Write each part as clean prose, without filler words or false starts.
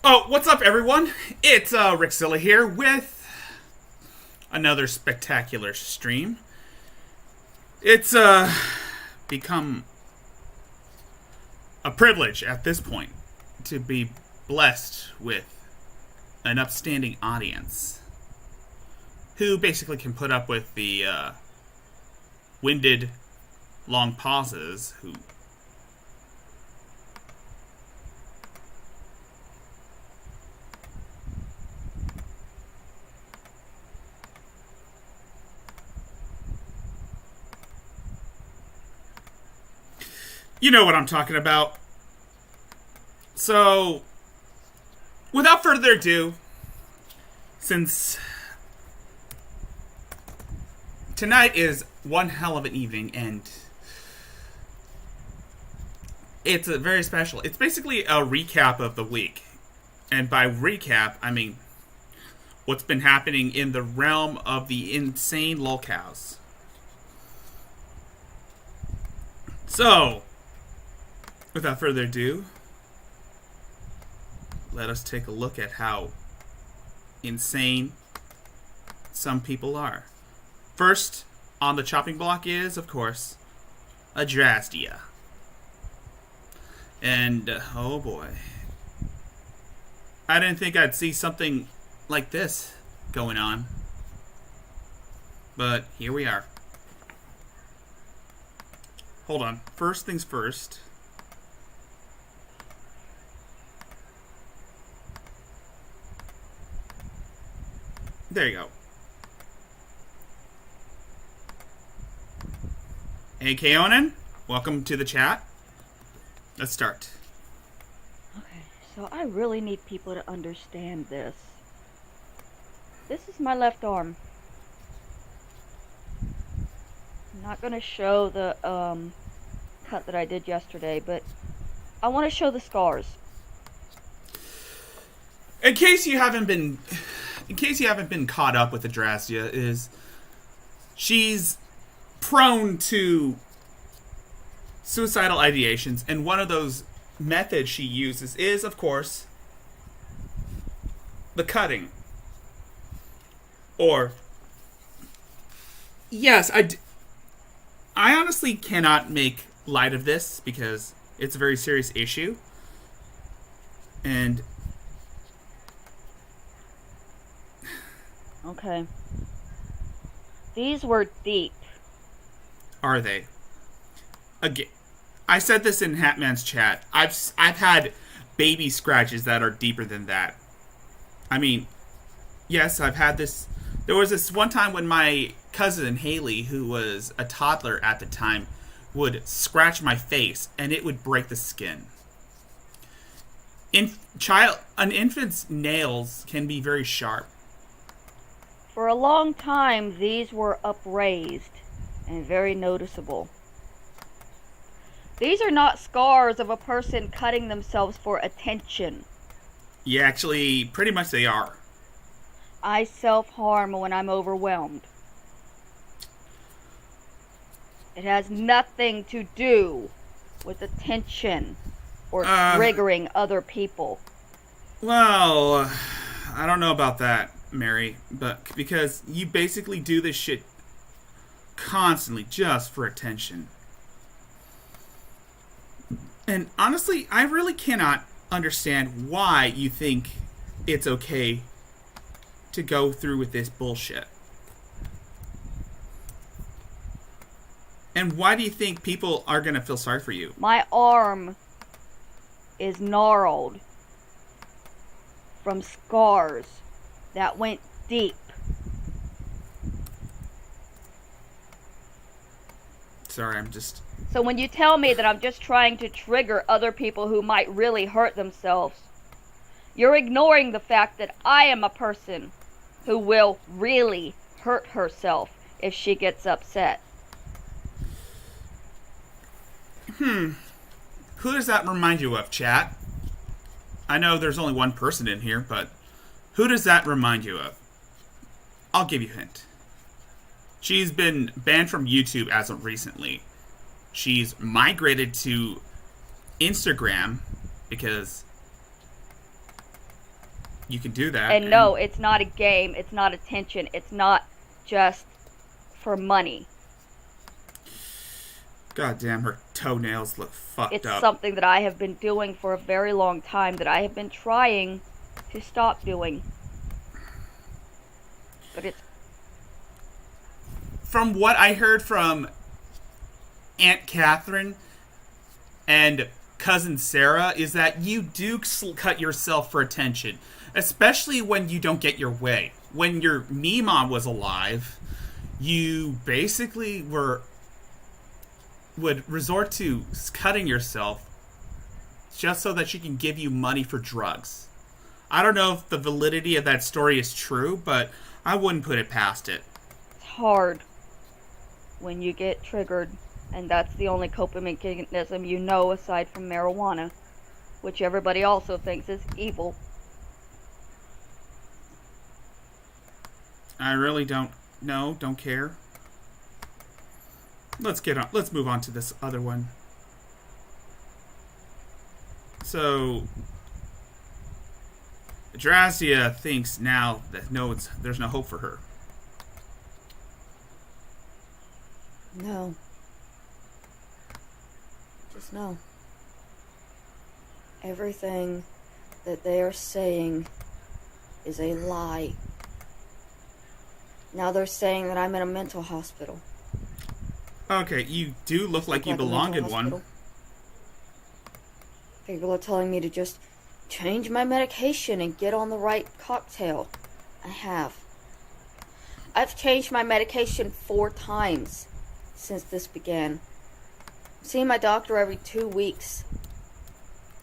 Oh, what's up, everyone? It's Rickzilla here with another spectacular stream. It's become a privilege at this point to be blessed with an upstanding audience who basically can put up with the winded, long pauses. Who You know what I'm talking about. So, without further ado, since tonight is one hell of an evening and it's a very special. It's basically a recap of the week. And by recap, I mean what's been happening in the realm of the insane lolcows. So, without further ado, let us take a look at how insane some people are. First on the chopping block is, of course, a Drastia. And, oh boy. I didn't think I'd see something like this going on. But here we are. Hold on. First things first. There you go. Hey, Kaonin. Welcome to the chat. Let's start. Okay, so I really need people to understand this. This is my left arm. I'm not going to show the cut that I did yesterday, but I want to show the scars. In case you haven't been caught up with the Drastia, she's prone to suicidal ideations, and one of those methods she uses is, of course, the cutting. Or, yes, I honestly cannot make light of this because it's a very serious issue, and okay. These were deep. Are they? Again, I said this in Hatman's chat. I've had baby scratches that are deeper than that. I mean, yes, I've had this. There was this one time when my cousin Haley, who was a toddler at the time, would scratch my face and it would break the skin. An infant's nails can be very sharp. For a long time, these were upraised and very noticeable. These are not scars of a person cutting themselves for attention. Yeah, actually, pretty much they are. I self-harm when I'm overwhelmed. It has nothing to do with attention or triggering other people. Well, I don't know about that, Mary, but because you basically do this shit constantly just for attention. And honestly, I really cannot understand why you think it's okay to go through with this bullshit. And why do you think people are going to feel sorry for you? My arm is gnarled from scars that went deep. Sorry, I'm just... So when you tell me that I'm just trying to trigger other people who might really hurt themselves, you're ignoring the fact that I am a person who will really hurt herself if she gets upset. Who does that remind you of, chat? I know there's only one person in here, but who does that remind you of? I'll give you a hint. She's been banned from YouTube as of recently. She's migrated to Instagram because You can do that. And no, it's not a game. It's not attention. It's not just for money. God damn, her toenails look fucked It's up. something that I have been doing for a very long time, that I have been trying to stop doing. But it's... From what I heard from Aunt Catherine and Cousin Sarah, is that you do cut yourself for attention. Especially when you don't get your way. When your Meemaw was alive, you basically would resort to cutting yourself just so that she can give you money for drugs. I don't know if the validity of that story is true, but I wouldn't put it past it. It's hard when you get triggered, and that's the only coping mechanism you know aside from marijuana, which everybody also thinks is evil. I really don't know, don't care. Let's move on to this other one. So Drazia thinks now that there's no hope for her. No. Just no. Everything that they are saying is a lie. Now they're saying that I'm in a mental hospital. Okay, you do look like you belong in one. People are telling me to just change my medication and get on the right cocktail. I have. I've changed my medication 4 times since this began. I'm seeing my doctor every 2 weeks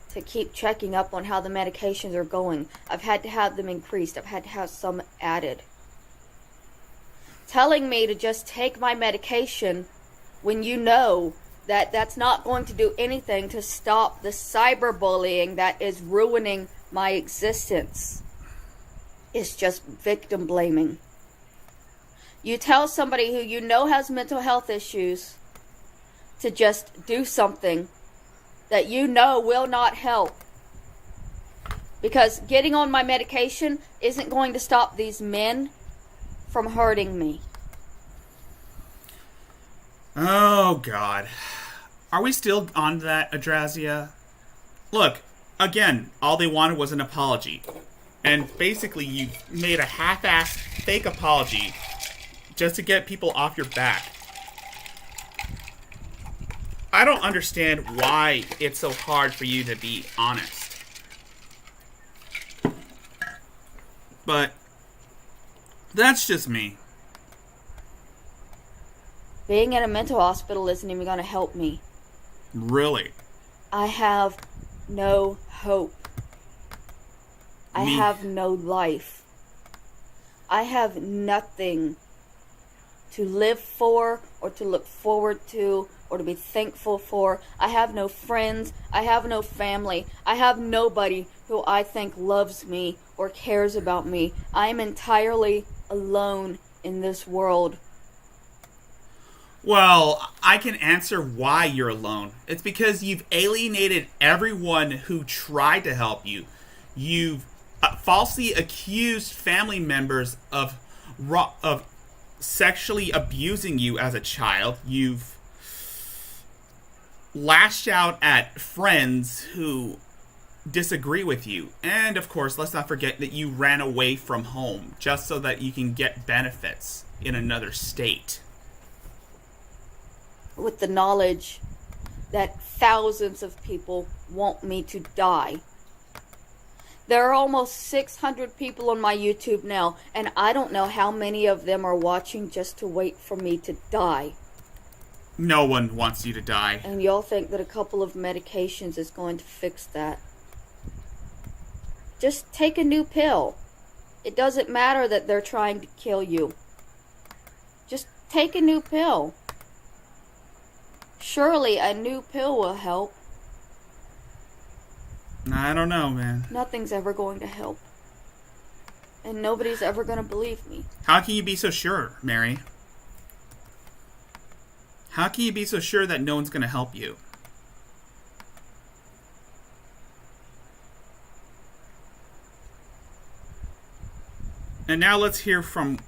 to keep checking up on how the medications are going. I've had to have them increased. I've had to have some added. Telling me to just take my medication when you know that that's not going to do anything to stop the cyberbullying that is ruining my existence. It's just victim blaming. You tell somebody who you know has mental health issues to just do something that you know will not help. Because getting on my medication isn't going to stop these men from hurting me. Oh, God. Are we still on that, Adrazia? Look, again, all they wanted was an apology. And basically, you made a half-assed fake apology just to get people off your back. I don't understand why it's so hard for you to be honest. But that's just me. Being in a mental hospital isn't even going to help me. Really? I have no hope. I have no life. I have nothing to live for or to look forward to or to be thankful for. I have no friends. I have no family. I have nobody who I think loves me or cares about me. I am entirely alone in this world. Well, I can answer why you're alone. It's because you've alienated everyone who tried to help you. You've falsely accused family members of sexually abusing you as a child. You've lashed out at friends who disagree with you. And, of course, let's not forget that you ran away from home just so that you can get benefits in another state. With the knowledge that thousands of people want me to die. There are almost 600 people on my YouTube now, and I don't know how many of them are watching just to wait for me to die. No one wants you to die. And y'all think that a couple of medications is going to fix that. Just take a new pill. It doesn't matter that they're trying to kill you. Just take a new pill. Surely a new pill will help. I don't know, man. Nothing's ever going to help. And nobody's ever going to believe me. How can you be so sure, Mary? How can you be so sure that no one's going to help you? And now let's hear from...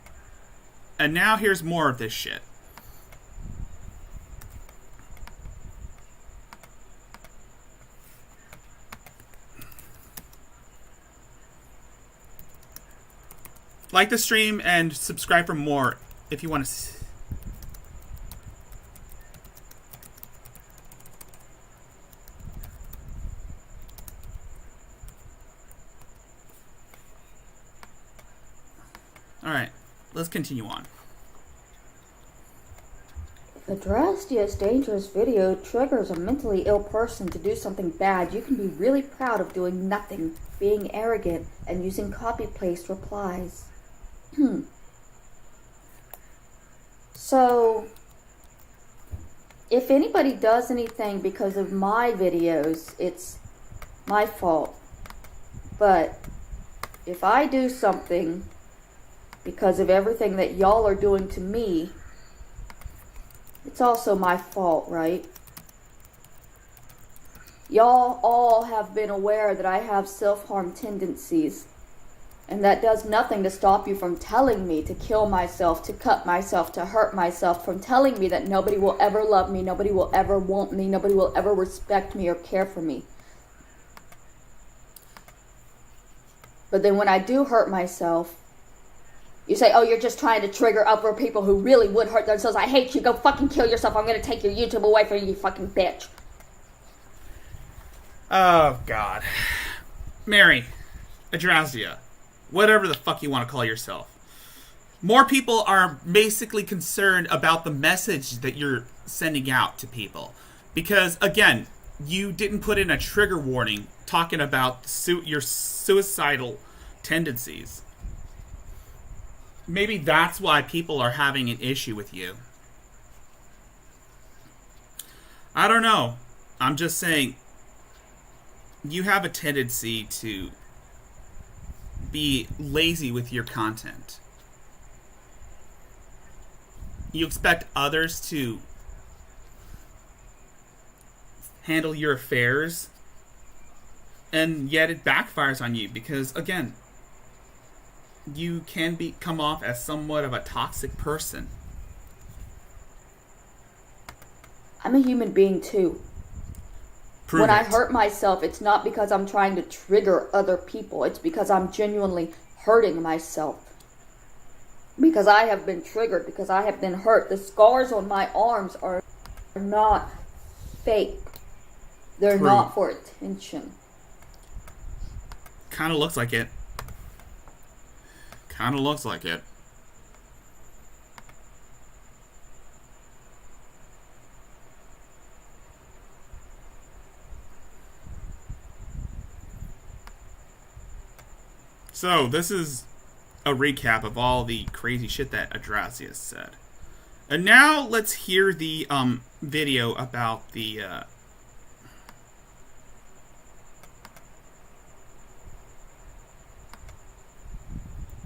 And now here's more of this shit. Like the stream and subscribe for more if you want to... Alright, let's continue on. If a drastiest, dangerous video triggers a mentally ill person to do something bad, you can be really proud of doing nothing, being arrogant, and using copy-paste replies. So, if anybody does anything because of my videos, it's my fault. But if I do something because of everything that y'all are doing to me, it's also my fault, right? Y'all all have been aware that I have self-harm tendencies. And that does nothing to stop you from telling me to kill myself, to cut myself, to hurt myself, from telling me that nobody will ever love me, nobody will ever want me, nobody will ever respect me or care for me. But then when I do hurt myself, you say, oh, you're just trying to trigger other people who really would hurt themselves. I hate you. Go fucking kill yourself. I'm going to take your YouTube away from you, you fucking bitch. Oh, God. Mary, Adrazia, whatever the fuck you want to call yourself. More people are basically concerned about the message that you're sending out to people. Because, again, you didn't put in a trigger warning talking about your suicidal tendencies. Maybe that's why people are having an issue with you. I don't know. I'm just saying, you have a tendency to be lazy with your content. You expect others to handle your affairs, and yet it backfires on you because, again, you can come off as somewhat of a toxic person. I'm a human being too. When I hurt myself, it's not because I'm trying to trigger other people. It's because I'm genuinely hurting myself. Because I have been triggered. Because I have been hurt. The scars on my arms are not fake. They're not for attention. Kind of looks like it. Kind of looks like it. So, this is a recap of all the crazy shit that Adrazia said. And now, let's hear the video about the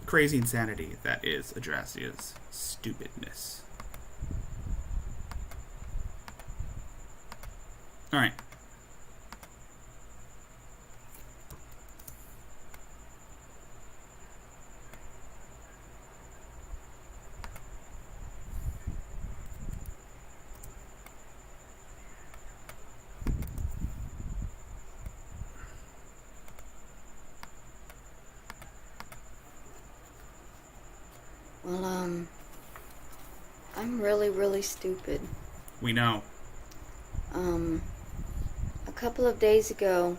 crazy insanity that is Adrazia's stupidness. Alright. Well, I'm really stupid. We know. A couple of days ago,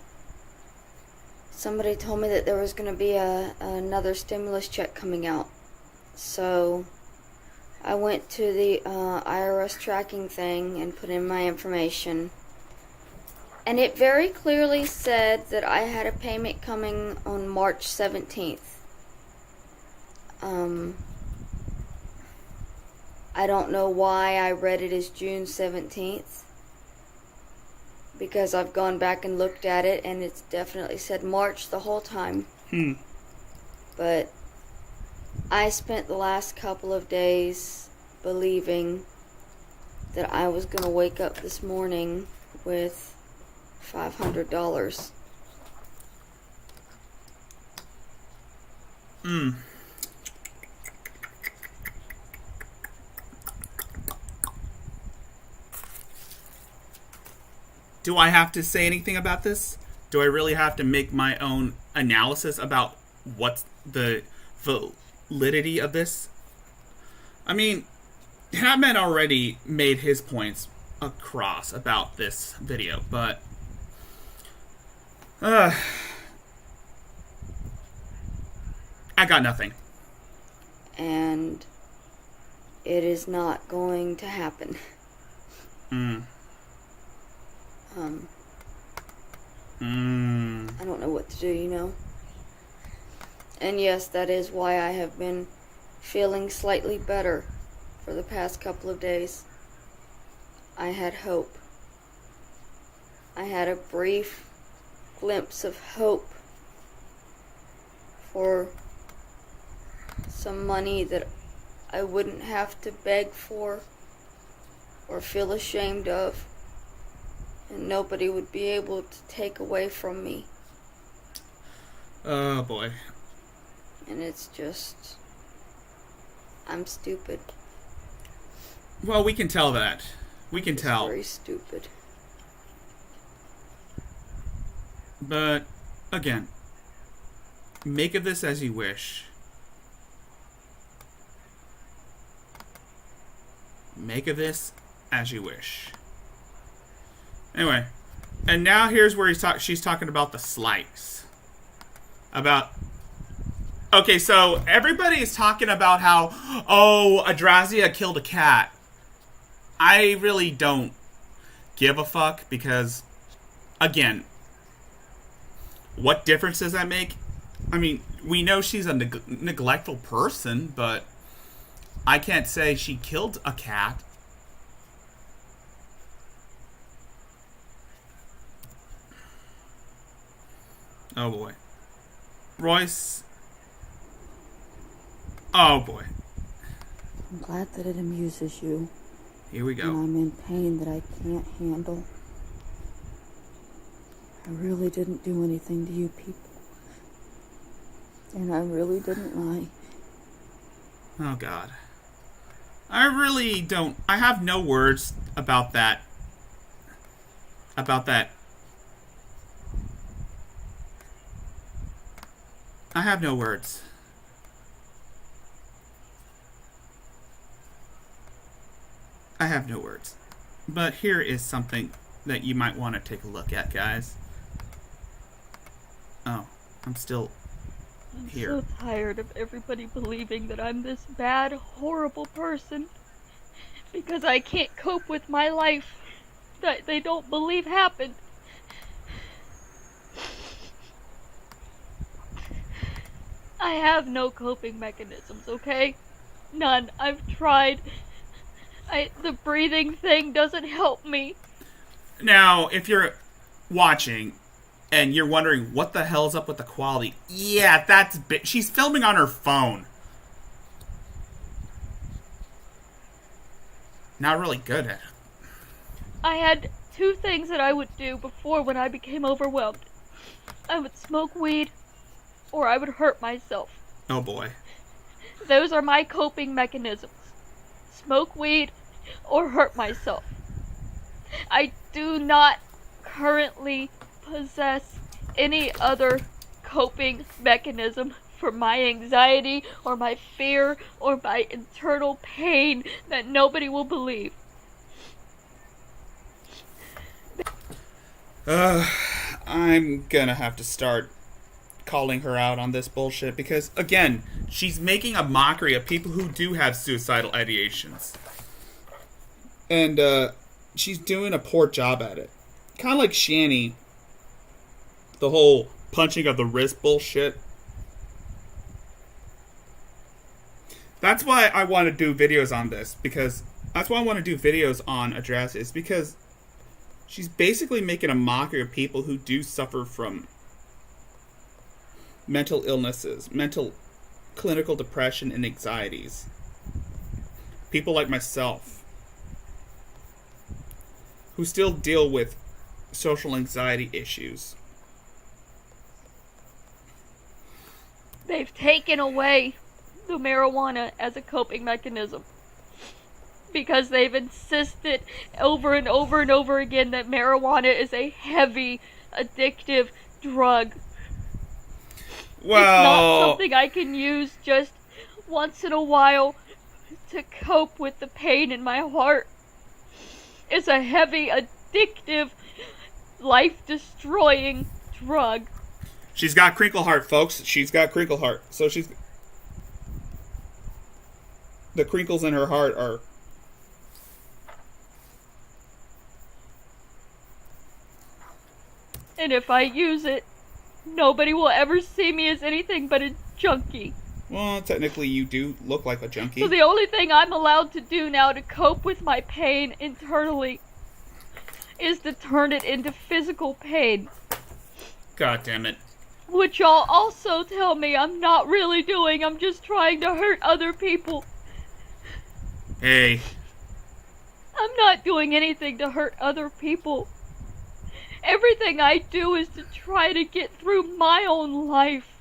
somebody told me that there was going to be another stimulus check coming out. So, I went to the IRS tracking thing and put in my information. And it very clearly said that I had a payment coming on March 17th. I don't know why I read it as June 17th. Because I've gone back and looked at it and it's definitely said March the whole time. But I spent the last couple of days believing that I was going to wake up this morning with $500. do I have to say anything about this? Do I really have to make my own analysis about what's the validity of this? I mean, Hatman already made his points across about this video, but I got nothing. And it is not going to happen. I don't know what to do, you know. And yes, that is why I have been feeling slightly better for the past couple of days. I had hope. I had a brief glimpse of hope for some money that I wouldn't have to beg for or feel ashamed of, and nobody would be able to take away from me. Oh boy. And it's just, I'm stupid. Well, we can tell that. We can tell. Very stupid. But, again, make of this as you wish. Make of this as you wish. Anyway, and now here's where she's talking about the slice. Okay, so everybody is talking about how, Adrazia killed a cat. I really don't give a fuck because, again, what difference does that make? I mean, we know she's a neglectful person, but I can't say she killed a cat. Oh boy. Royce. Oh boy. I'm glad that it amuses you. Here we go. And I'm in pain that I can't handle. I really didn't do anything to you people. And I really didn't lie. Oh God. I really don't. I have no words about that. I have no words. I have no words. But here is something that you might want to take a look at, guys. Oh, I'm still here. I'm so tired of everybody believing that I'm this bad, horrible person because I can't cope with my life that they don't believe happened. I have no coping mechanisms, okay? None. I've tried. The breathing thing doesn't help me. Now, if you're watching and you're wondering what the hell's up with the quality, yeah, she's filming on her phone. Not really good at it. I had two things that I would do before when I became overwhelmed. I would smoke weed, or I would hurt myself. Oh boy. Those are my coping mechanisms. Smoke weed, or hurt myself. I do not currently possess any other coping mechanism for my anxiety, or my fear, or my internal pain that nobody will believe. I'm gonna have to start calling her out on this bullshit because, again, she's making a mockery of people who do have suicidal ideations. And, she's doing a poor job at it. Kind of like Shani, the whole punching of the wrist bullshit. That's why I want to do videos on this, because that's why I want to do videos on Address, is because she's basically making a mockery of people who do suffer from mental illnesses, mental clinical depression and anxieties. People like myself who still deal with social anxiety issues. They've taken away the marijuana as a coping mechanism. because they've insisted over and over and over again that marijuana is a heavy, addictive drug. It's not Well, something I can use just once in a while to cope with the pain in my heart. It's a heavy, addictive, life-destroying drug. she's got crinkle heart, folks. She's got crinkle heart. So she's... The crinkles in her heart are... And if I use it, nobody will ever see me as anything but a junkie. Well, technically you do look like a junkie. So the only thing I'm allowed to do now to cope with my pain internally is to turn it into physical pain. God damn it. Which y'all also tell me I'm not really doing. I'm just trying to hurt other people. Hey, I'm not doing anything to hurt other people. Everything I do is to try to get through my own life.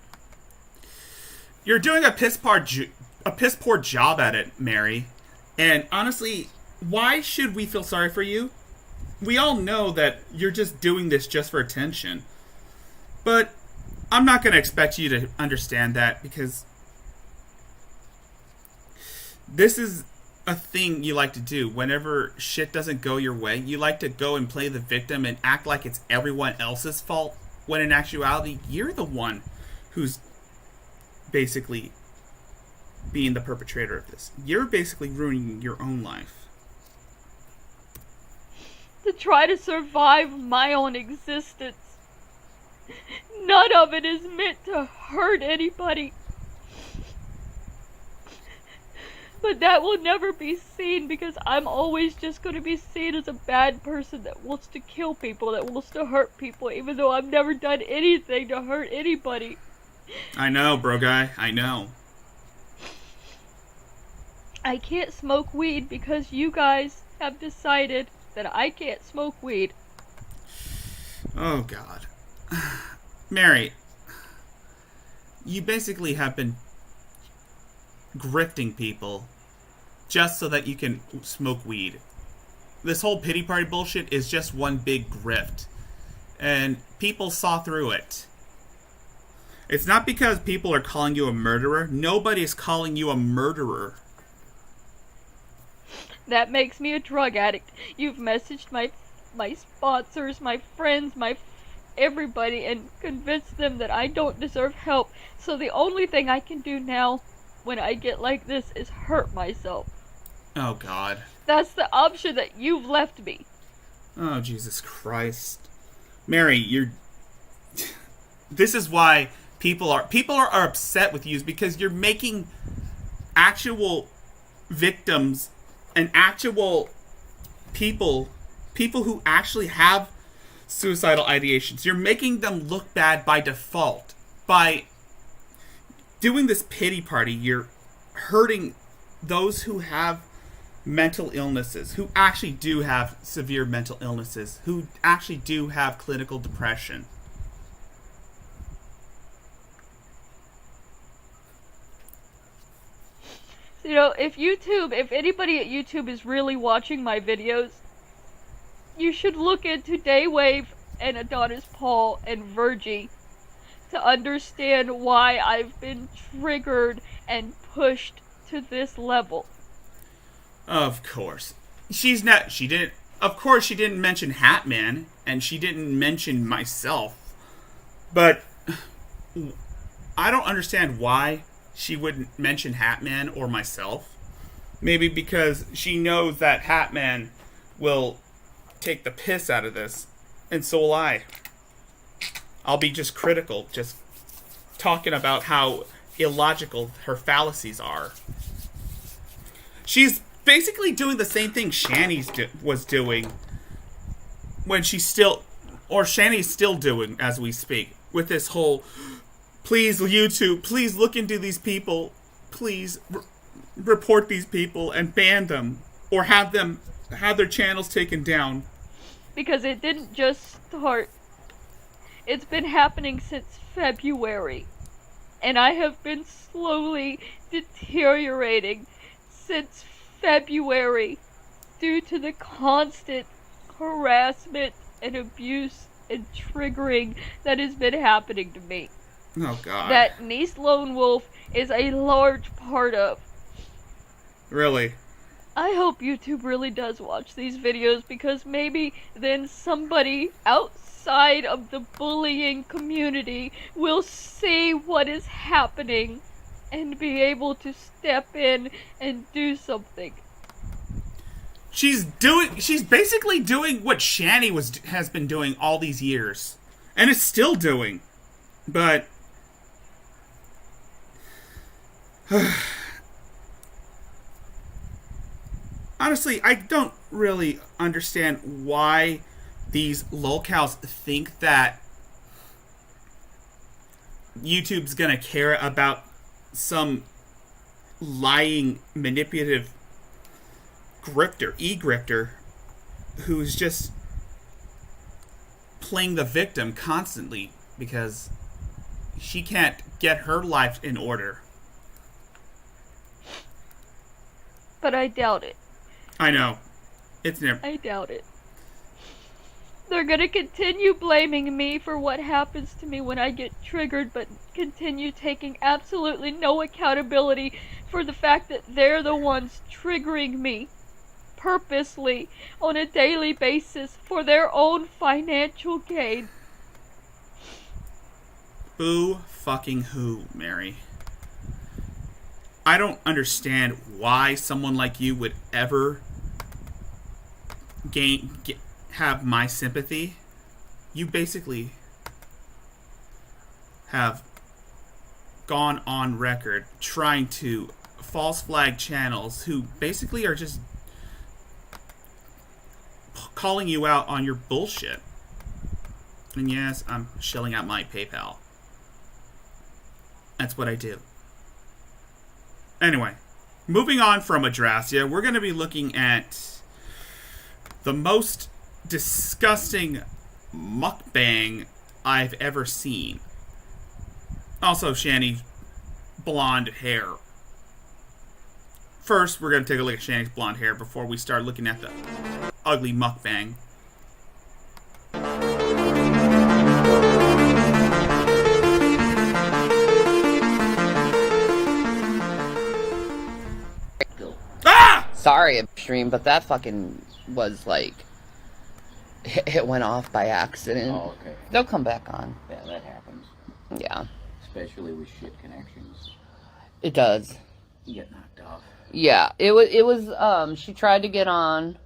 you're doing a piss poor job at it, Mary. And honestly, why should we feel sorry for you? We all know that you're just doing this just for attention. But I'm not going to expect you to understand that, because this is a thing you like to do. Whenever shit doesn't go your way, you like to go and play the victim and act like it's everyone else's fault, when in actuality, you're the one who's basically being the perpetrator of this. You're basically ruining your own life. To try to survive my own existence. None of it is meant to hurt anybody. But that will never be seen, because I'm always just going to be seen as a bad person that wants to kill people, that wants to hurt people, even though I've never done anything to hurt anybody. I know, bro guy. I know. I can't smoke weed because you guys have decided that I can't smoke weed. Oh, God. Mary, you basically have been grifting people just so that you can smoke weed. This whole pity party bullshit is just one big grift. And people saw through it. It's not because people are calling you a murderer. Nobody's calling you a murderer. That makes me a drug addict. You've messaged my sponsors, my friends, everybody, and convinced them that I don't deserve help. So the only thing I can do now when I get like this is hurt myself. Oh, God. That's the option that you've left me. Oh, Jesus Christ. Mary, you're... This is why people are upset with you, is because you're making actual victims and actual people who actually have suicidal ideations. You're making them look bad by default. By doing this pity party, you're hurting those who have mental illnesses, who actually do have severe mental illnesses, who actually do have clinical depression. You know, if anybody at YouTube is really watching my videos, you should look into Daywave and Adonis Paul and Virgie to understand why I've been triggered and pushed to this level. Of course. Of course she didn't mention Hatman, and she didn't mention myself. But I don't understand why she wouldn't mention Hatman or myself. Maybe because she knows that Hatman will take the piss out of this, and so will I. I'll be just critical, just talking about how illogical her fallacies are. She's basically doing the same thing Shani's was doing when Shani's still doing as we speak, with this whole, please YouTube, please look into these people, please report these people and ban them, or have their channels taken down. Because it didn't just start. It's been happening since February. And I have been slowly deteriorating since February due to the constant harassment and abuse and triggering that has been happening to me. Oh, God. That Niece Lone Wolf is a large part of. Really? I hope YouTube really does watch these videos, because maybe then somebody outside of the bullying community will see what is happening and be able to step in and do something. She's basically doing what Shani has been doing all these years. And is still doing. But honestly, I don't really understand why these lolcows think that YouTube's gonna care about some lying, manipulative grifter who's just playing the victim constantly because she can't get her life in order. But I doubt it. I know. It's never. I doubt it. They're gonna continue blaming me for what happens to me when I get triggered, but continue taking absolutely no accountability for the fact that they're the ones triggering me purposely on a daily basis for their own financial gain. Who fucking who, Mary? I don't understand why someone like you would ever have my sympathy. You basically have gone on record trying to false flag channels who basically are just calling you out on your bullshit. And yes, I'm shelling out my PayPal. That's what I do. Anyway, moving on from Adrasia, we're going to be looking at the most disgusting mukbang I've ever seen. Also, Shani's blonde hair. First, we're going to take a look at Shani's blonde hair before we start looking at the ugly mukbang. Ah! Sorry, upstream, but that fucking was like... It went off by accident. Oh, okay. They'll come back on. Yeah, that happens. Yeah. Especially with shit connections. It does. You get knocked off. Yeah, it was, she tried to get on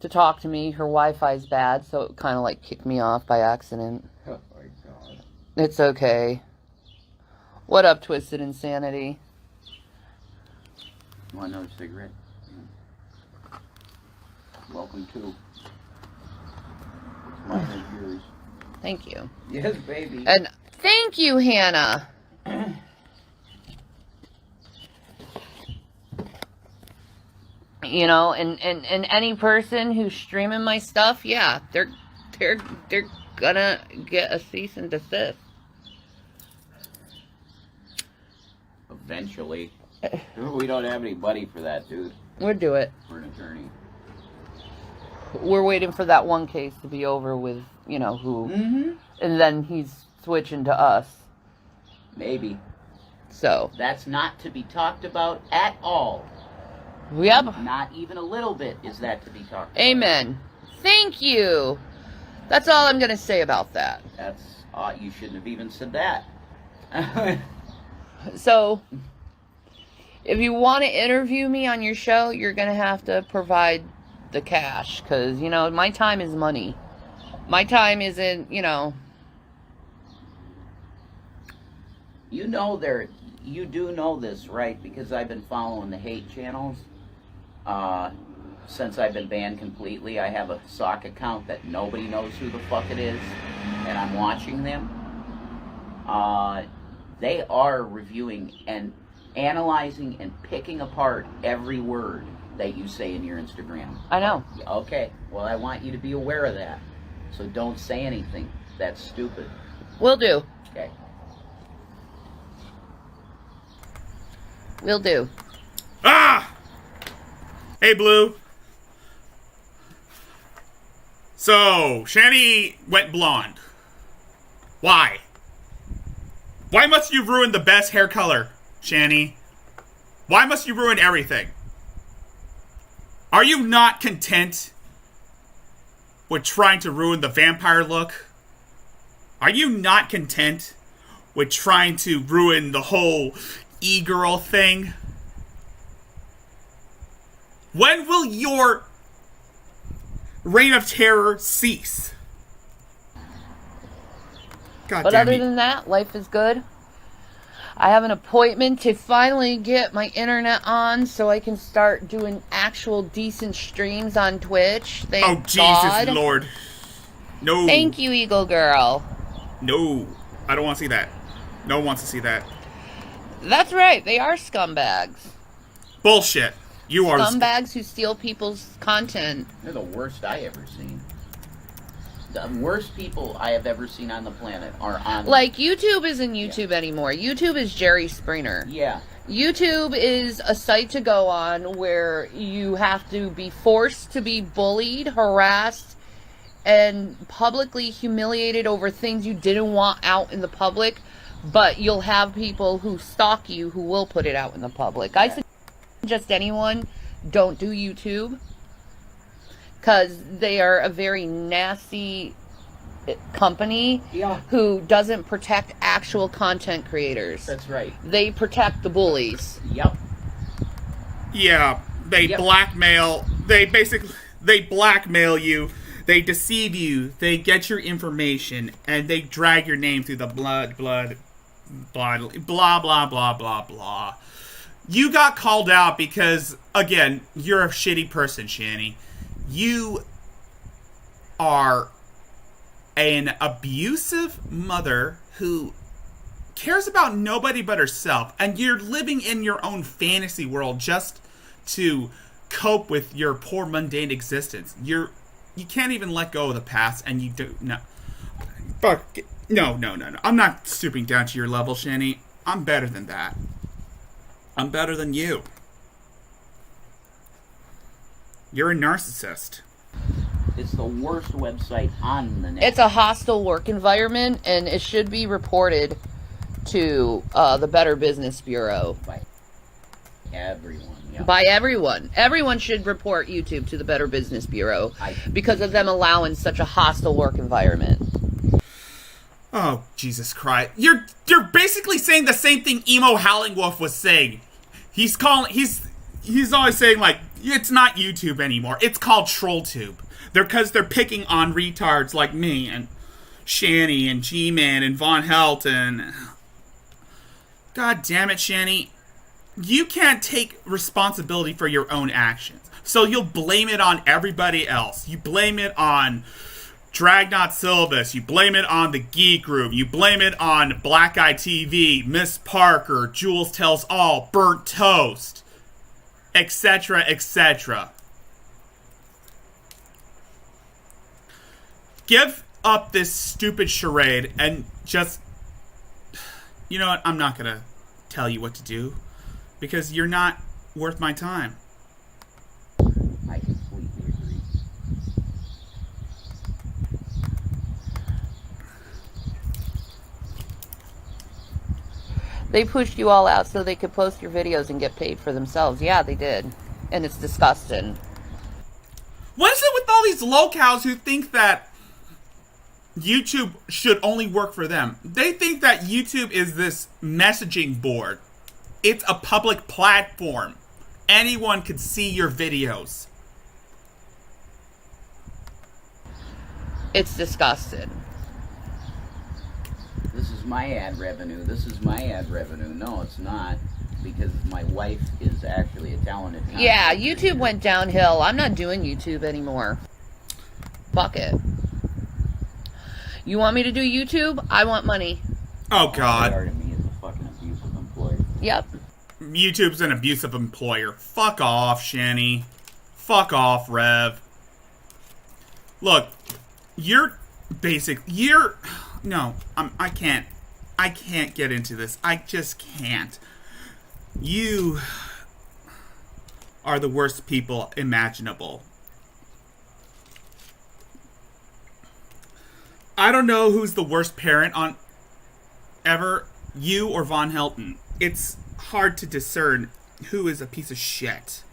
to talk to me. Her Wi-Fi's bad, so it kind of like kicked me off by accident. Oh my god. It's okay. What up, Twisted Insanity? Want another cigarette? Welcome to. Mine is yours. Thank you. Yes, baby. And thank you, Hannah. You know, and any person who's streaming my stuff, yeah, they're gonna get a cease and desist. Eventually. We don't have anybody for that, dude. We'll do it. We're an attorney. We're waiting for that one case to be over with, you know, who. Mm-hmm. And then he's switching to us. Maybe. So. That's not to be talked about at all. Yep. Not even a little bit is that to be talked about. Amen. Thank you. That's all I'm going to say about that. That's, you shouldn't have even said that. So, if you want to interview me on your show, you're going to have to provide the cash. Because, you know, my time is money. My time isn't, you know. You know you do know this, right? Because I've been following the hate channels. Since I've been banned completely, I have a sock account that nobody knows who the fuck it is. And I'm watching them. They are reviewing and analyzing and picking apart every word that you say in your Instagram. I know. Okay, well, I want you to be aware of that. So don't say anything that's stupid. Will do. Okay. Will do. Ah! Hey, Blue. So, Shani went blonde. Why? Why must you ruin the best hair color, Shani? Why must you ruin everything? Are you not content with trying to ruin the vampire look? Are you not content with trying to ruin the whole e-girl thing? When will your reign of terror cease? God But damn other it. than that, life is good. I have an appointment to finally get my internet on so I can start doing actual decent streams on Twitch. Thank Oh, Jesus God. Lord. No. Thank you, Eagle Girl. No. I don't want to see that. No one wants to see that. That's right, they are scumbags. Bullshit. You are Scumbags who steal people's content. They're the worst I ever seen. The worst people I have ever seen on the planet are on... Like, YouTube isn't YouTube anymore. YouTube is Jerry Springer. Yeah. YouTube is a site to go on where you have to be forced to be bullied, harassed, and publicly humiliated over things you didn't want out in the public, but you'll have people who stalk you who will put it out in the public. I suggest anyone don't do YouTube, because they are a very nasty company who doesn't protect actual content creators. That's right. They protect the bullies. Yep. Yeah, they Yep. blackmail. They blackmail you. They deceive you. They get your information and they drag your name through the blah, blah, blah, blah, blah, blah. You got called out because, again, you're a shitty person, Shani. You are an abusive mother who cares about nobody but herself, and you're living in your own fantasy world just to cope with your poor mundane existence. You can't even let go of the past, and you do no. But no. I'm not stooping down to your level, Shani. I'm better than that. I'm better than you. You're a narcissist. It's the worst website on the net. It's a hostile work environment, and it should be reported to the Better Business Bureau. By everyone. Yeah. By everyone. Everyone should report YouTube to the Better Business Bureau because of them allowing such a hostile work environment. Oh, Jesus Christ. You're basically saying the same thing Emo Howling Wolf was saying. He's always saying, like, it's not YouTube anymore. It's called TrollTube. Because they're picking on retards like me and Shani and G-Man and Von Helton. God damn it, Shani. You can't take responsibility for your own actions. So you'll blame it on everybody else. You blame it on Dragnot Silvis. You blame it on the Geek Group. You blame it on Black Eye TV, Miss Parker, Jules Tells All, Burnt Toast, etc., etc. Give up this stupid charade and just... You know what? I'm not going to tell you what to do because you're not worth my time. I completely agree. They pushed you all out so they could post your videos and get paid for themselves. Yeah, they did. And it's disgusting. What is it with all these locals who think that YouTube should only work for them? They think that YouTube is this messaging board. It's a public platform. Anyone could see your videos. It's disgusting. This is my ad revenue. This is my ad revenue. No, it's not. Because my wife is actually a talented content Yeah, creator. YouTube went downhill. I'm not doing YouTube anymore. Fuck it. You want me to do YouTube? I want money. Oh, God. Part of me is a fucking abusive employer. Yep. YouTube's an abusive employer. Fuck off, Shani. Fuck off, Rev. Look, no, I can't get into this. I just can't. You are the worst people imaginable. I don't know who's the worst parent on ever, you or Von Helton. It's hard to discern who is a piece of shit.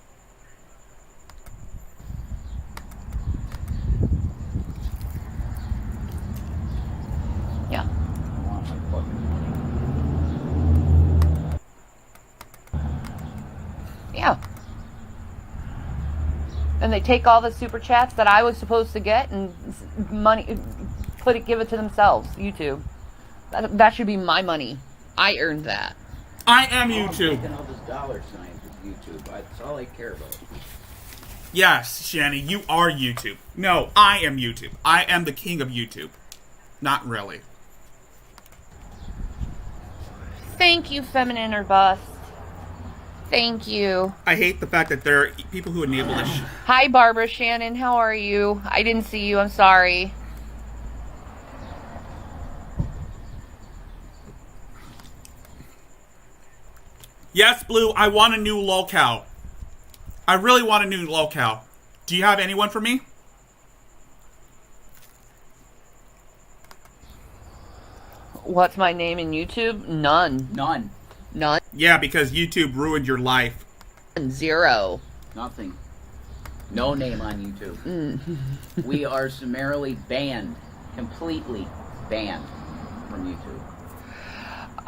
Yeah. Yeah. And they take all the super chats that I was supposed to get and money, give it to themselves. YouTube. That should be my money. I earned that. I am I'm YouTube. making all this dollar signs with YouTube. That's all I care about. Yes, Shani, you are YouTube. No, I am YouTube. I am the king of YouTube. Not really. Thank you, Feminine or Bust. Thank you. I hate the fact that there are people who enable this. Hi, Barbara Shannon. How are you? I didn't see you. I'm sorry. Yes, Blue, I want a new lolcow. I really want a new lolcow. Do you have anyone for me? What's my name in YouTube? None. None. None. Yeah, because YouTube ruined your life. Zero. Nothing. No name on YouTube. We are summarily banned. Completely banned from YouTube.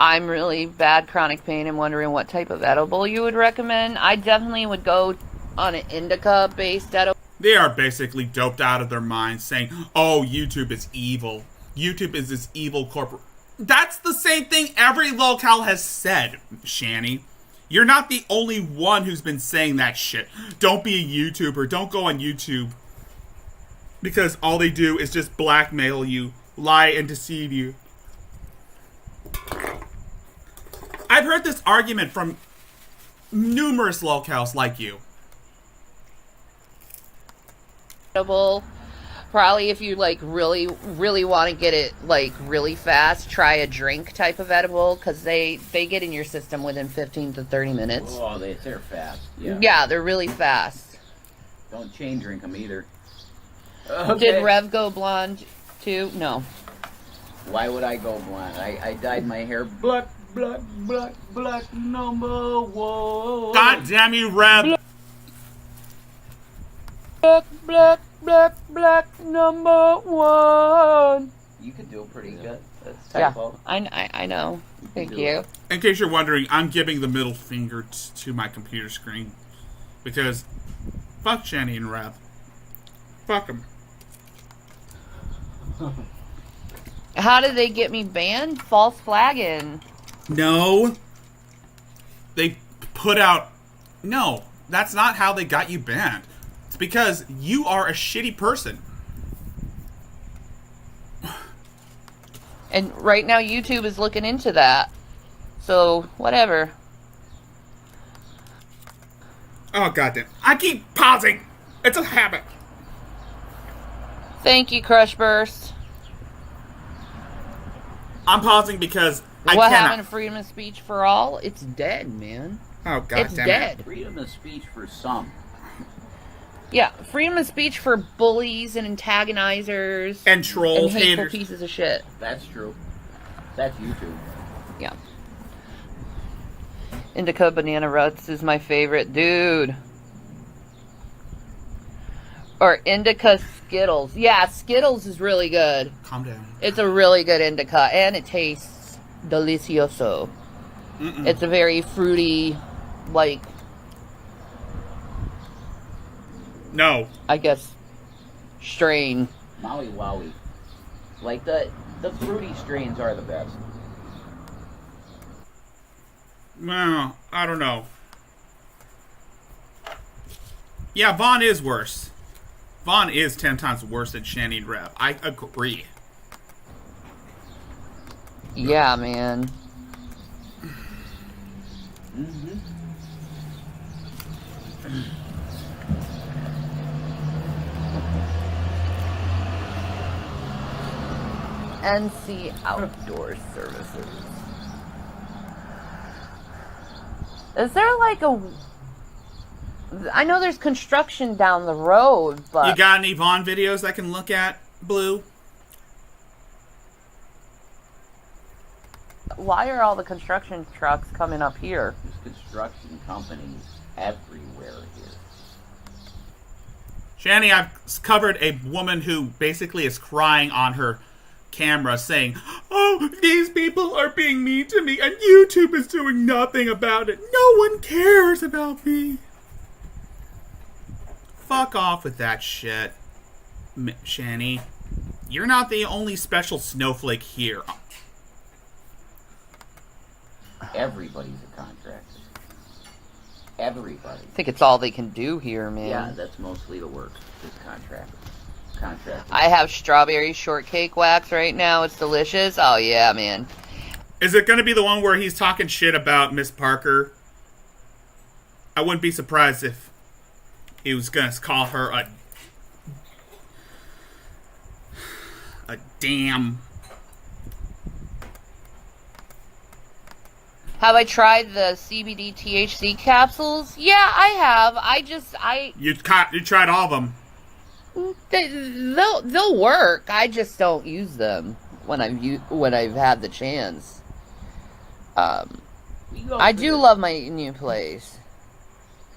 I'm really bad chronic pain and wondering what type of edible you would recommend. I definitely would go on an indica based edible. They are basically doped out of their minds saying, oh, YouTube is evil. YouTube is this evil corporate. That's the same thing every lolcow has said, Shani. You're not the only one who's been saying that shit. Don't be a YouTuber. Don't go on YouTube. Because all they do is just blackmail you, lie, and deceive you. I've heard this argument from numerous lolcows like you. Probably if you like really want to get it like really fast, try a drink type of edible because they get in your system within 15 to 30 minutes. Oh, they're fast. Yeah. Yeah, they're really fast. Don't chain drink them either. Did Rev go blonde too? No. Why would I go blonde? I dyed my hair black, number one. God damn you, Rev. Black, number one. You could do it pretty good. That's Yeah, typo. I know. Thank you. In case you're wondering, I'm giving the middle finger to my computer screen. Because, fuck Shani and Rev. Fuck them. How did they get me banned? False flagging. No. They put out... No, that's not how they got you banned. It's because you are a shitty person. And right now YouTube is looking into that. So, whatever. Oh, goddamn. I keep pausing. It's a habit. Thank you, Crush Burst. I'm pausing because I What cannot... happened to freedom of speech for all? It's dead, man. Oh, It's goddamn it. dead. Freedom of speech for some. Yeah, freedom of speech for bullies and antagonizers And trolls, and hateful haters. pieces of shit. That's true. That's YouTube. Yeah. Indica Banana Ruts is my favorite, dude. Or Indica Skittles. Yeah, Skittles is really good. Calm down. It's a really good indica, and it tastes delicioso. It's a very fruity, like, No. I guess, strain. Maui Wowie. Like the fruity strains are the best. Well, I don't know. Yeah, Vaughn is worse. Vaughn is 10 times worse than Shani and Rev. I agree. Yeah, man. NC Outdoor Services. Is there like a... I know there's construction down the road, but You got any Vaughn videos I can look at, Blue? why are all the construction trucks coming up here? There's construction companies everywhere here. Shani, I've covered a woman who basically is crying on her camera saying, "Oh, these people are being mean to me and YouTube is doing nothing about it. No one cares about me." Fuck off with that shit, Shani. You're not the only special snowflake here. Everybody's a contractor. Everybody. I think it's all they can do here, man. Yeah, that's mostly the work. Is contractors. I have strawberry shortcake wax right now. It's delicious. Oh, yeah, man. Is it going to be the one where he's talking shit about Miss Parker? I wouldn't be surprised if he was going to call her a damn... Have I tried the CBD THC capsules? Yeah, I have. You tried all of them. They'll work. I just don't use them when I've had the chance. I do love my new place.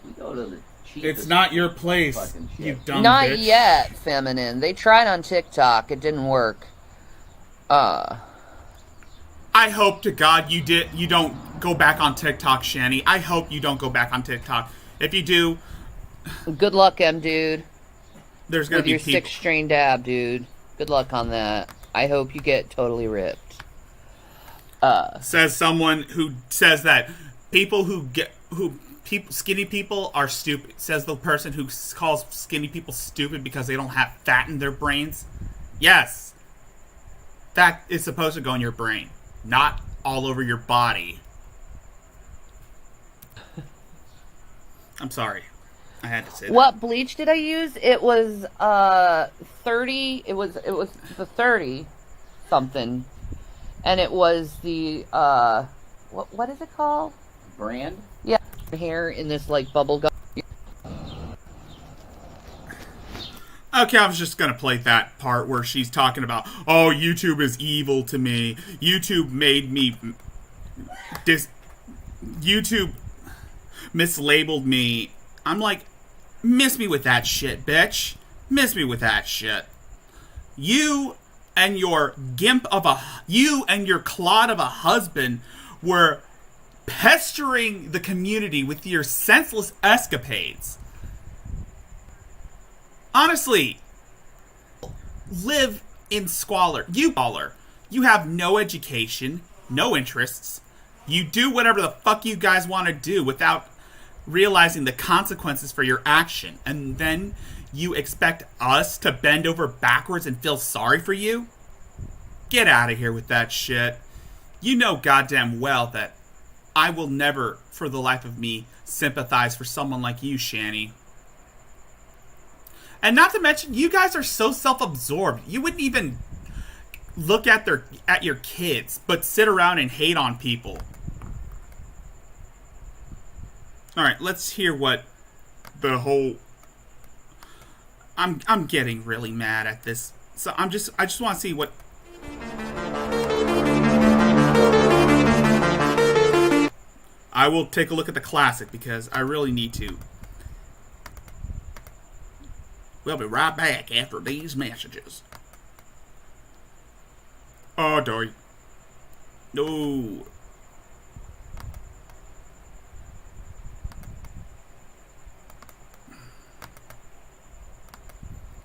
We go to the cheapest. It's not your place, fucking shit. you dumb Not bitch. yet, feminine. They tried on TikTok. It didn't work. I hope to God you don't go back on TikTok, Shani. I hope you don't go back on TikTok. If you do, Good luck, dude. there's going With to be your people. 6-strain dab, dude. Good luck on that. I hope you get totally ripped. Says someone who says that skinny people are stupid. Says the person who calls skinny people stupid because they don't have fat in their brains. Yes. Fat is supposed to go in your brain, not all over your body. I'm sorry. I had to say that. What bleach did I use? It was 30. It was the 30 something, and it was the what is it called? Brand? Yeah, hair in this like bubble gum. Okay, I was just gonna play that part where she's talking about, oh, YouTube is evil to me. YouTube made me YouTube mislabeled me. I'm like, miss me with that shit, bitch. Miss me with that shit. You and your clod of a husband were pestering the community with your senseless escapades. Honestly, live in squalor. You have no education, no interests. You do whatever the fuck you guys want to do without realizing the consequences for your action. And then you expect us to bend over backwards and feel sorry for you? Get out of here with that shit. You know goddamn well that I will never, for the life of me, sympathize for someone like you, Shani. And not to mention, you guys are so self-absorbed. You wouldn't even look at your kids, but sit around and hate on people. All right, let's hear what the whole. I'm getting really mad at this. So I just want to see what. I will take a look at the classic because I really need to. We'll be right back after these messages. Oh, doy. No.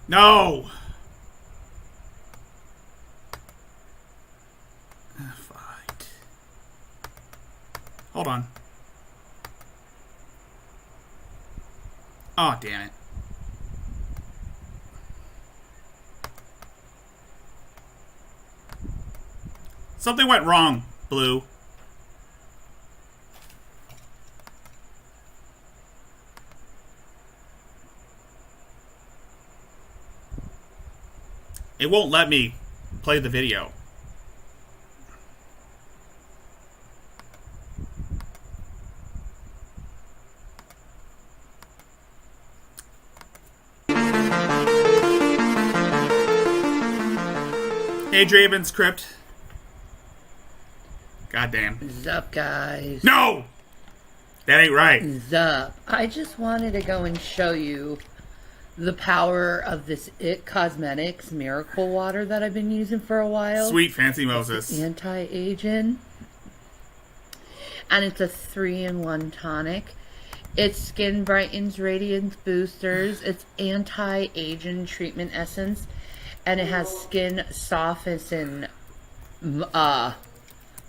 No. Fight. Hold on. Oh, damn it. Something went wrong, Blue. It won't let me play the video. Hey, Draven's Crypt. Goddamn. Zup, guys. No! That ain't right. Zup. I just wanted to go and show you the power of this It Cosmetics Miracle Water that I've been using for a while. Sweet fancy Moses. Anti-aging. And it's a 3-in-1 tonic. It's skin brightens, radiance boosters. It's anti-aging treatment essence. And it has skin softening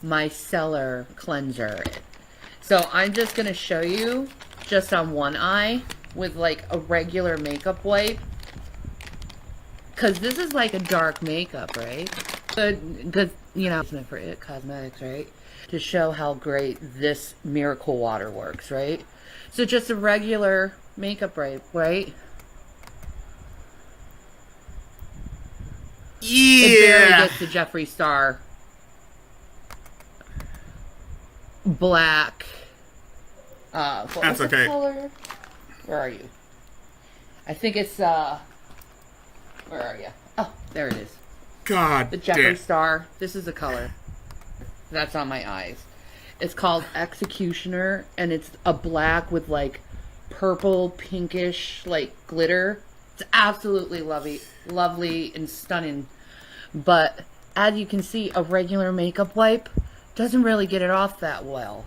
micellar cleanser. So I'm just going to show you just on one eye with like a regular makeup wipe. Because this is like a dark makeup, right? Good, you know, it's meant for It Cosmetics, right? To show how great this miracle water works, right? So just a regular makeup wipe, right? It barely Yeah! gets the Jeffree Star black. What That's was the okay. color? Where are you? I think it's where are you? Oh, there it is. God The damn. Jeffree Star. This is the color. That's on my eyes. It's called Executioner, and it's a black with like purple, pinkish, like glitter. It's absolutely lovely and stunning. But as you can see, a regular makeup wipe doesn't really get it off that well.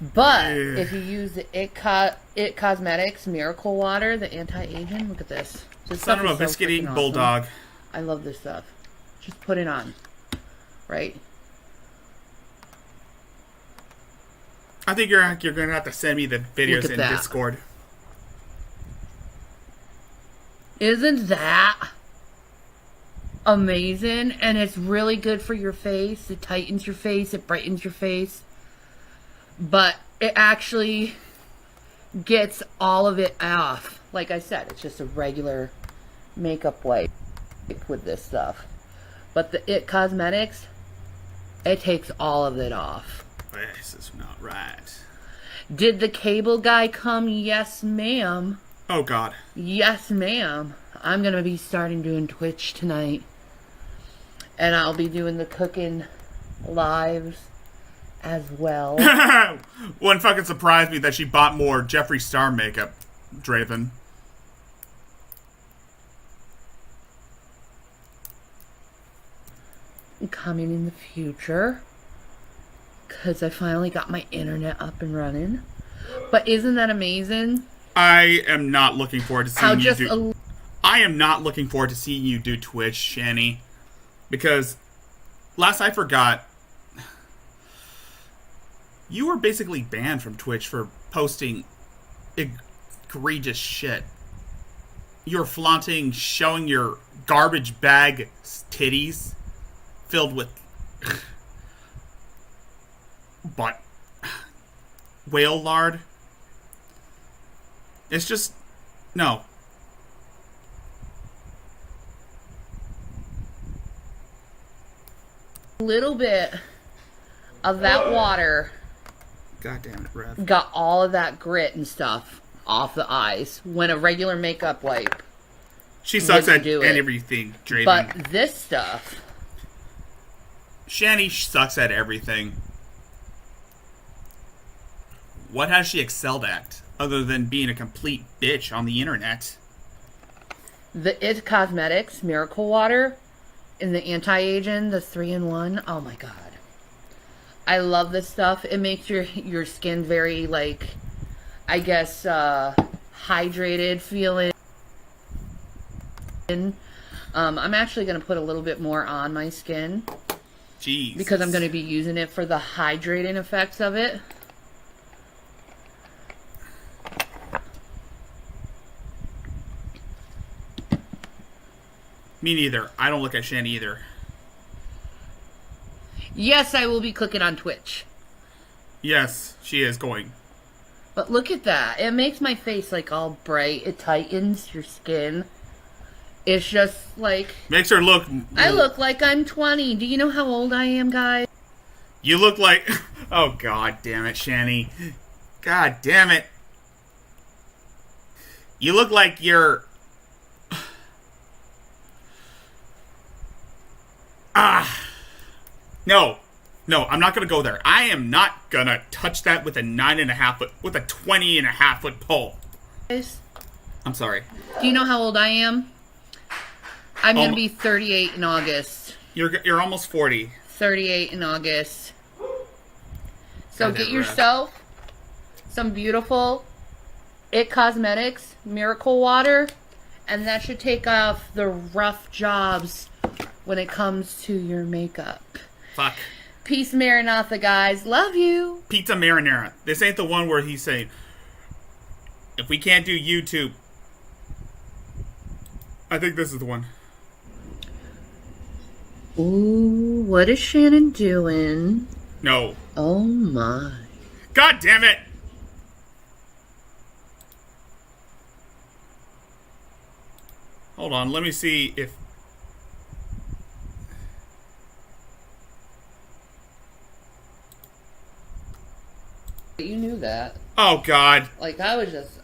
But Yeah. if you use the It Cosmetics Miracle Water, the anti-aging, look at this. This Son stuff of a is so biscuit eating freaking bulldog. awesome. I love this stuff. Just put it on. Right? I think you're gonna have to send me the videos Look at in that. Discord. Isn't that amazing? And it's really good for your face. It tightens your face. It brightens your face. But it actually gets all of it off. Like I said, it's just a regular makeup wipe with this stuff. But the It Cosmetics, it takes all of it off. This is not right. Did the cable guy come? Yes, ma'am. Oh God. Yes, ma'am. I'm going to be starting doing Twitch tonight. And I'll be doing the cooking lives as well. One fucking surprised me that she bought more Jeffree Star makeup, Draven. Coming in the future. Because I finally got my internet up and running. But isn't that amazing? I am not looking forward to How seeing you just do. I am not looking forward to seeing you do Twitch, Shani, because last I forgot, you were basically banned from Twitch for posting egregious shit. You're flaunting, showing your garbage bag titties filled with but whale lard. It's just no. little bit of that water God damn it, Rev. got all of that grit and stuff off the eyes when a regular makeup wipe. She sucks Wouldn't at do it. everything, Draven. But this stuff, Shani sucks at everything. What has she excelled at, other than being a complete bitch on the internet? the It Cosmetics Miracle Water and the anti-aging, the 3-in-1. Oh my god. I love this stuff. It makes your skin very, like, I guess, hydrated feeling. I'm actually going to put a little bit more on my skin Jeez. because I'm going to be using it for the hydrating effects of it. Me neither. I don't look at Shani either. Yes, I will be cooking on Twitch. Yes, she is going. But look at that. It makes my face, like, all bright. It tightens your skin. It's just, like... Makes her look... I look like I'm 20. Do you know how old I am, guys? You look like... Oh, God damn it, Shani. God damn it. You look like you're... No. No, I'm not gonna go there. I am not gonna touch that with a 9.5 foot, with a 20.5 foot pole. Guys, I'm sorry. do you know how old I am? I'm going to Almo- be 38 in August. You're almost 40. 38 in August. So God, that get rough. yourself some beautiful It Cosmetics Miracle Water, and that should take off the rough jobs when it comes to your makeup. Fuck. Peace, Maranatha, guys. Love you. Pizza marinara. This ain't the one where he's saying, if we can't do YouTube. I think this is the one. Ooh, what is Shannon doing? No. Oh my. God damn it! Hold on, let me see if... You knew that. Oh, God. Like, I was just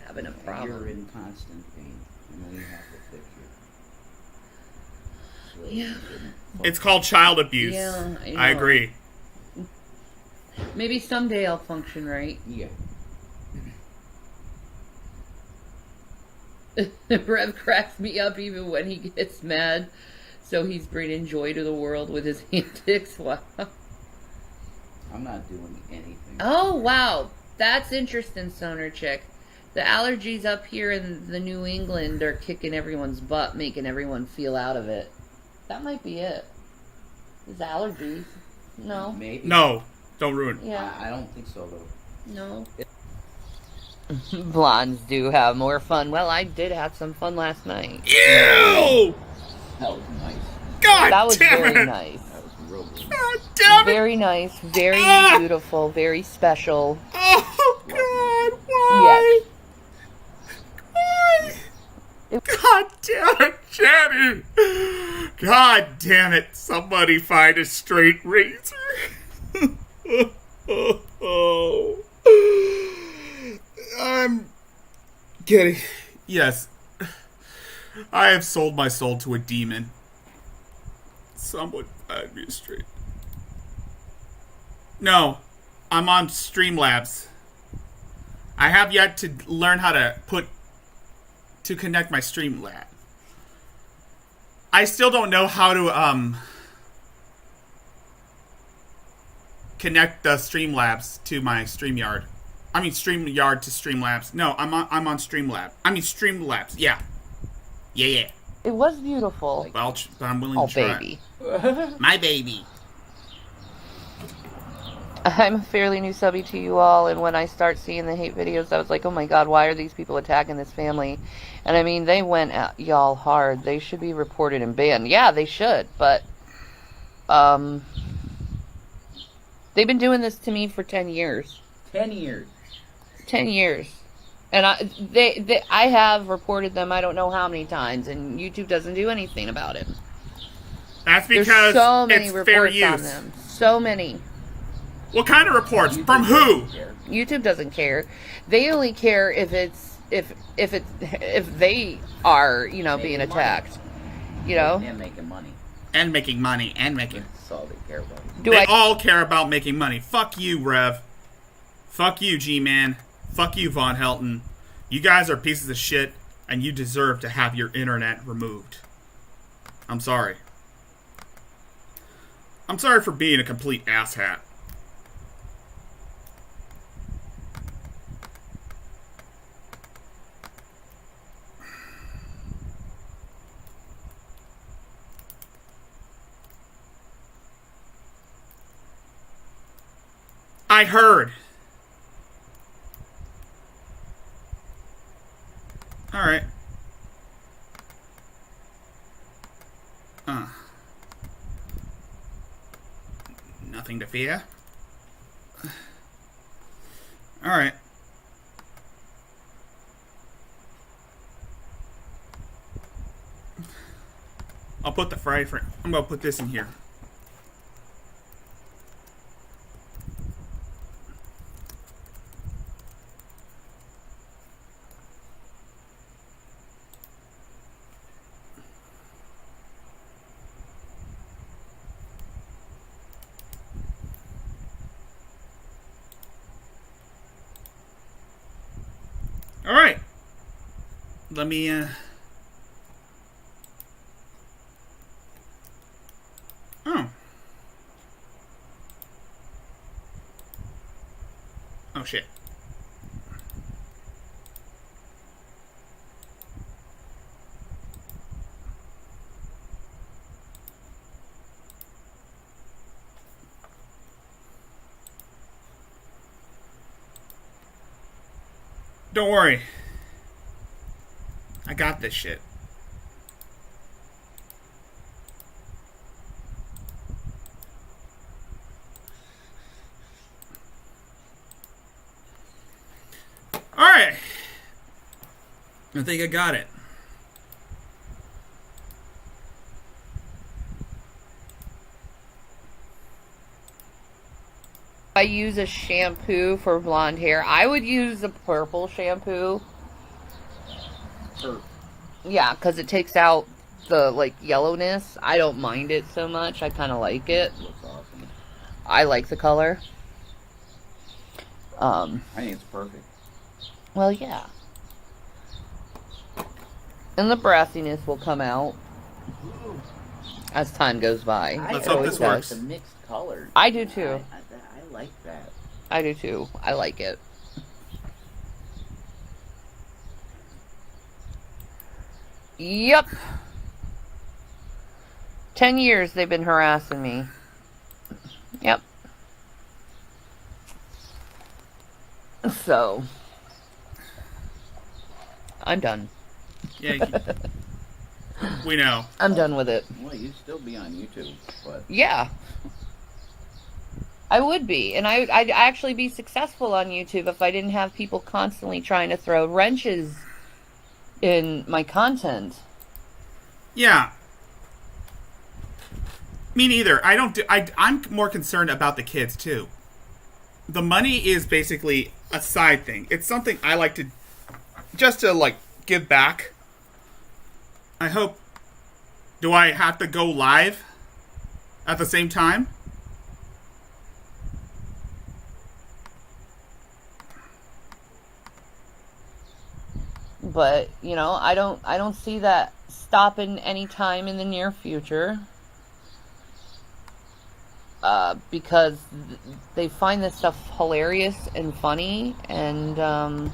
having a You're problem. in constant pain. And we have to fix you. Yeah. It's called child abuse. Yeah, I I know. agree. Maybe someday I'll function right. Yeah. Rev cracks me up even when he gets mad. So he's bringing joy to the world with his antics. Wow. I'm not doing anything. Oh, wow. That's interesting, Stoner Chick. The allergies up here in the New England are kicking everyone's butt, making everyone feel out of it. That might be it. Is allergies. No. Maybe. No, don't ruin it. Yeah. I don't think so, though. No. Blondes do have more fun. Well, I did have some fun last night. Ew! That was nice. God That was damn very it! nice. That was real good. God damn it! Very nice, very Ah! beautiful, very special. Oh, God, why? Yes. Why? God damn it, Jenny! God damn it, somebody find a straight razor. I'm kidding. Yes. I have sold my soul to a demon. Someone find me a straight. No, I'm on Streamlabs. I have yet to learn how to connect my Streamlab. I still don't know how to connect the Streamlabs to my StreamYard. I mean StreamYard to Streamlabs. No, I'm on Streamlab. I mean Streamlabs. Yeah. Yeah. It was beautiful. Well, but I'm willing Oh, to try. baby. My baby. I'm a fairly new subby to you all, and when I start seeing the hate videos, I was like, oh my god, why are these people attacking this family? And I mean, they went at y'all hard. They should be reported and banned. Yeah, they should, but they've been doing this to me for 10 years. 10 years. 10 years. And I have reported them I don't know how many times, and YouTube doesn't do anything about it. That's There's because so many it's fair reports on use. them. So many. What kind of reports? From who? YouTube doesn't care. They only care if it's if they are, you know, being Making attacked. You know? And making money. And making money and making. That's all they care about. They all care about making money. Fuck you, Rev. Fuck you, G-Man. Fuck you, Von Helton. You guys are pieces of shit, and you deserve to have your internet removed. I'm sorry. I'm sorry for being a complete asshat. I heard. Alright. Nothing to fear. Alright. I'll put the fry frame. I'm gonna put this in here. All right. Let me. Oh. Oh shit. Don't worry. I got this shit. Alright. I think I got it. I use a shampoo for blonde hair. I would use the purple shampoo. Sure. Yeah, because it takes out the, like, yellowness. I don't mind it so much. I kind of like it. Looks awesome. I like the color. I think it's perfect. Well, yeah. And the brassiness will come out as time goes by. Let's It hope always this does. works. The mixed colors. I do too. I like that. I do too. I like it. Yep. 10 years they've been harassing me. Yep. So, I'm done. Yeah. We know. I'm done with it. Well, you'd still be on YouTube, but Yeah. I would be. And I'd actually be successful on YouTube if I didn't have people constantly trying to throw wrenches in my content. Yeah. Me neither. I don't do. I'm more concerned about the kids too. The money is basically a side thing. It's something I like to just to like give back. I hope. Do I have to go live at the same time? But, you know, I don't see that stopping anytime in the near future. Because they find this stuff hilarious and funny, and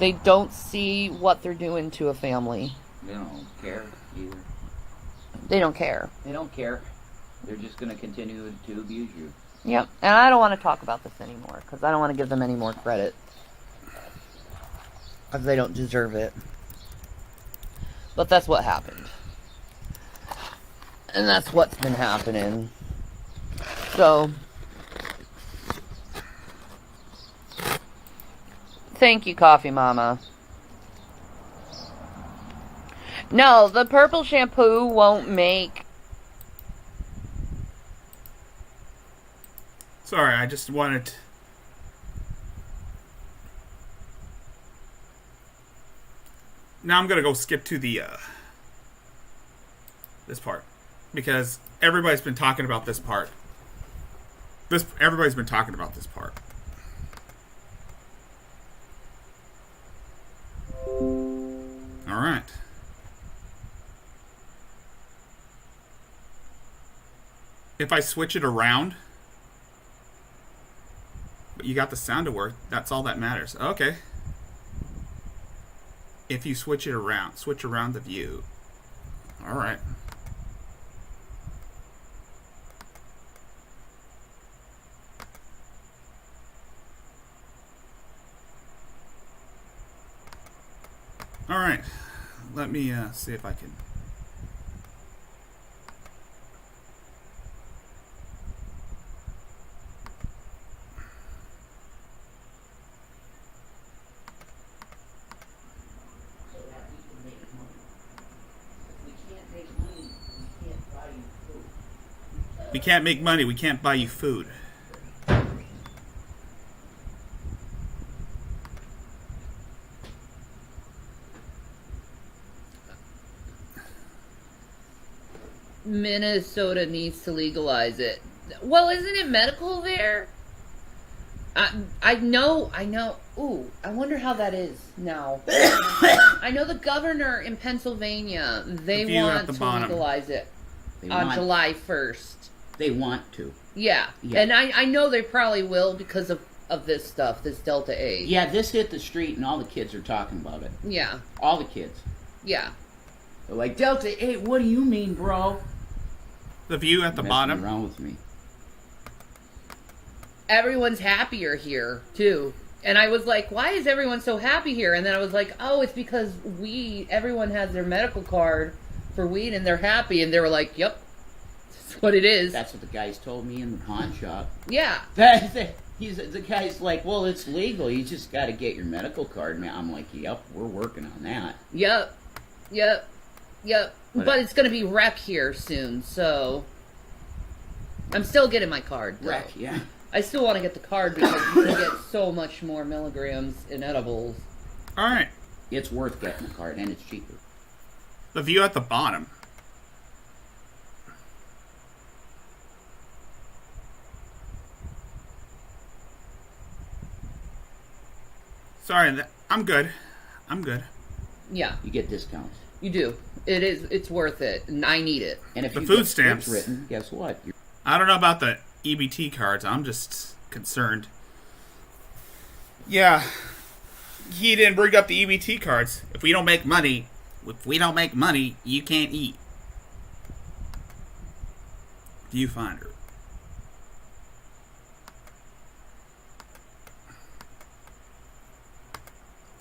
they don't see what they're doing to a family. they don't care either. They don't care. They don't care. They're just going to continue to abuse you. Yep. And I don't want to talk about this anymore, because I don't want to give them any more credit. Because they don't deserve it. But that's what happened. And that's what's been happening. So, thank you, Coffee Mama. No, the purple shampoo won't make... Sorry, I just wanted. Now I'm gonna go skip to the this part because everybody's been talking about this part. Everybody's been talking about this part. All right. If I switch it around, but you got the sound to work, that's all that matters. Okay. If you switch around the view. All right. All right. Let me see if I can. We can't make money. We can't buy you food. Minnesota needs to legalize it. Well, isn't it medical there? I know. Ooh, I wonder how that is now. I know the governor in Pennsylvania, they View at want the to bottom. legalize it They on want- July 1st. They want to. Yeah. Yeah. And I know they probably will because of this stuff, this Delta 8. Yeah, this hit the street and all the kids are talking about it. Yeah. All the kids. Yeah. They're like, Delta 8, what do you mean, bro? The view at the Messing bottom. around with me. Everyone's happier here, too. And I was like, why is everyone so happy here? And then I was like, oh, it's because everyone has their medical card for weed and they're happy. And they were like, yep, that's what it is. That's what the guys told me in the pawn shop. Yeah. The guy's like, well, it's legal. You just got to get your medical card. Man, I'm like, yep, we're working on that. Yep. But it's going to be rec here soon, so I'm still getting my card. Though. Rec, yeah. I still want to get the card because you can get so much more milligrams in edibles. All right. It's worth getting the card, and it's cheaper. The view at the bottom. Sorry, I'm good. Yeah, You get discounts. you do. It's worth it, and I need it. And if The you food get stamps. scripts written, guess what? I don't know about the EBT cards. I'm just concerned. Yeah. He didn't bring up the EBT cards. If we don't make money, you can't eat. Viewfinder.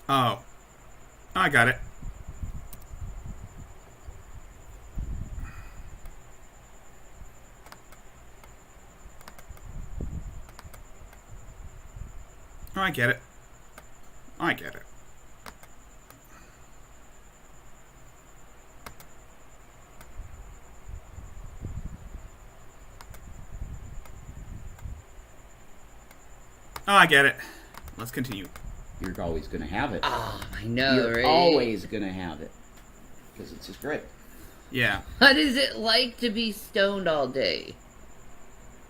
Oh. I got it. Oh, I get it. Oh, I get it. Let's continue. You're always going to have it. Ah, I know, You're right? always going to have it. Because it's just great. Yeah. What is it like to be stoned all day?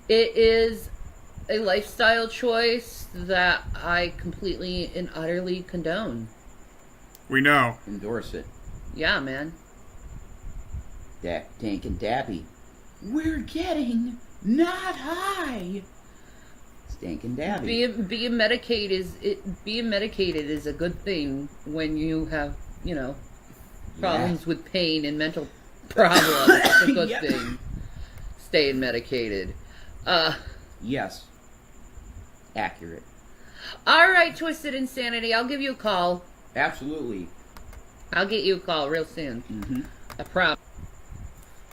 It is a lifestyle choice that I completely and utterly condone. We know. Endorse it. Yeah, man. Dank and Dabby. We're getting not high. Dank and Dabby. Being medicated is a good thing when you have, problems with pain and mental problems. It's a good Yep. thing. Staying medicated. Yes. Accurate. All right, Twisted Insanity. I'll give you a call. Absolutely. I'll get you a call real soon. Mm-hmm. I promise.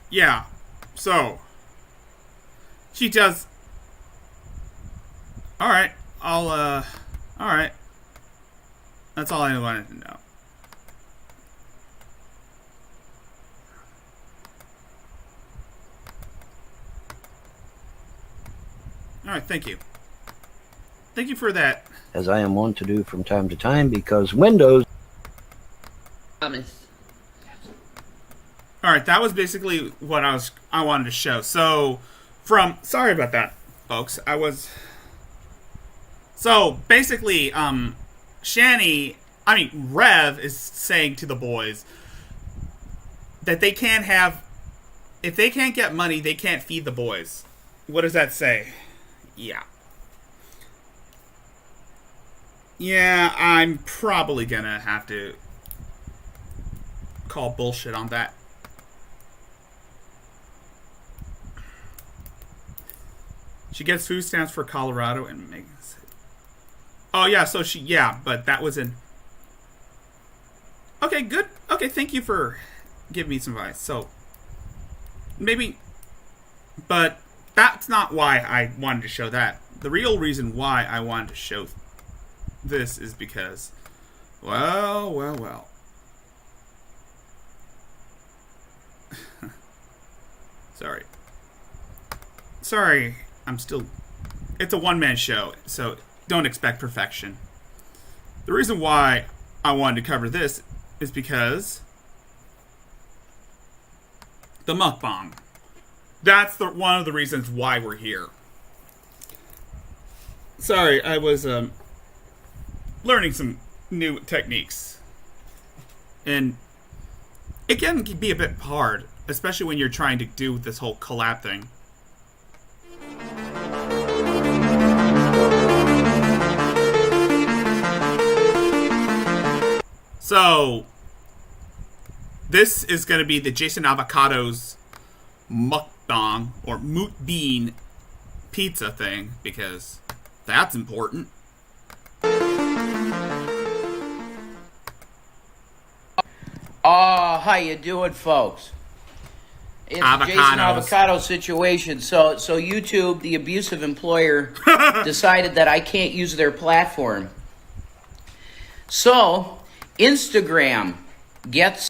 Yeah. So. She does. Alright. Alright. That's all I wanted to know. Alright, thank you. Thank you for that. As I am wont to do from time to time, because Windows. Promise. Alright, that was basically what I wanted to show. So, sorry about that, folks. So, basically, Rev is saying to the boys that they can't have, if they can't get money, they can't feed the boys. What does that say? Yeah. Yeah, I'm probably gonna have to call bullshit on that. She gets food stamps for Colorado and makes. Oh yeah, so but that was in. Okay, good. Okay, thank you for giving me some advice. So maybe, but that's not why I wanted to show that. The real reason why I wanted to show this is because, well. Sorry, it's a one-man show, so don't expect perfection. The reason why I wanted to cover this is because the mukbang. That's one of the reasons why we're here. Sorry, I was learning some new techniques. And it can be a bit hard, especially when you're trying to do this whole collab thing. So, this is going to be the Jason Avocado's mukbang, or mukbang pizza thing, because that's important. How you doing, folks? It's Jason Avocado situation. So YouTube, the abusive employer, decided that I can't use their platform. So Instagram gets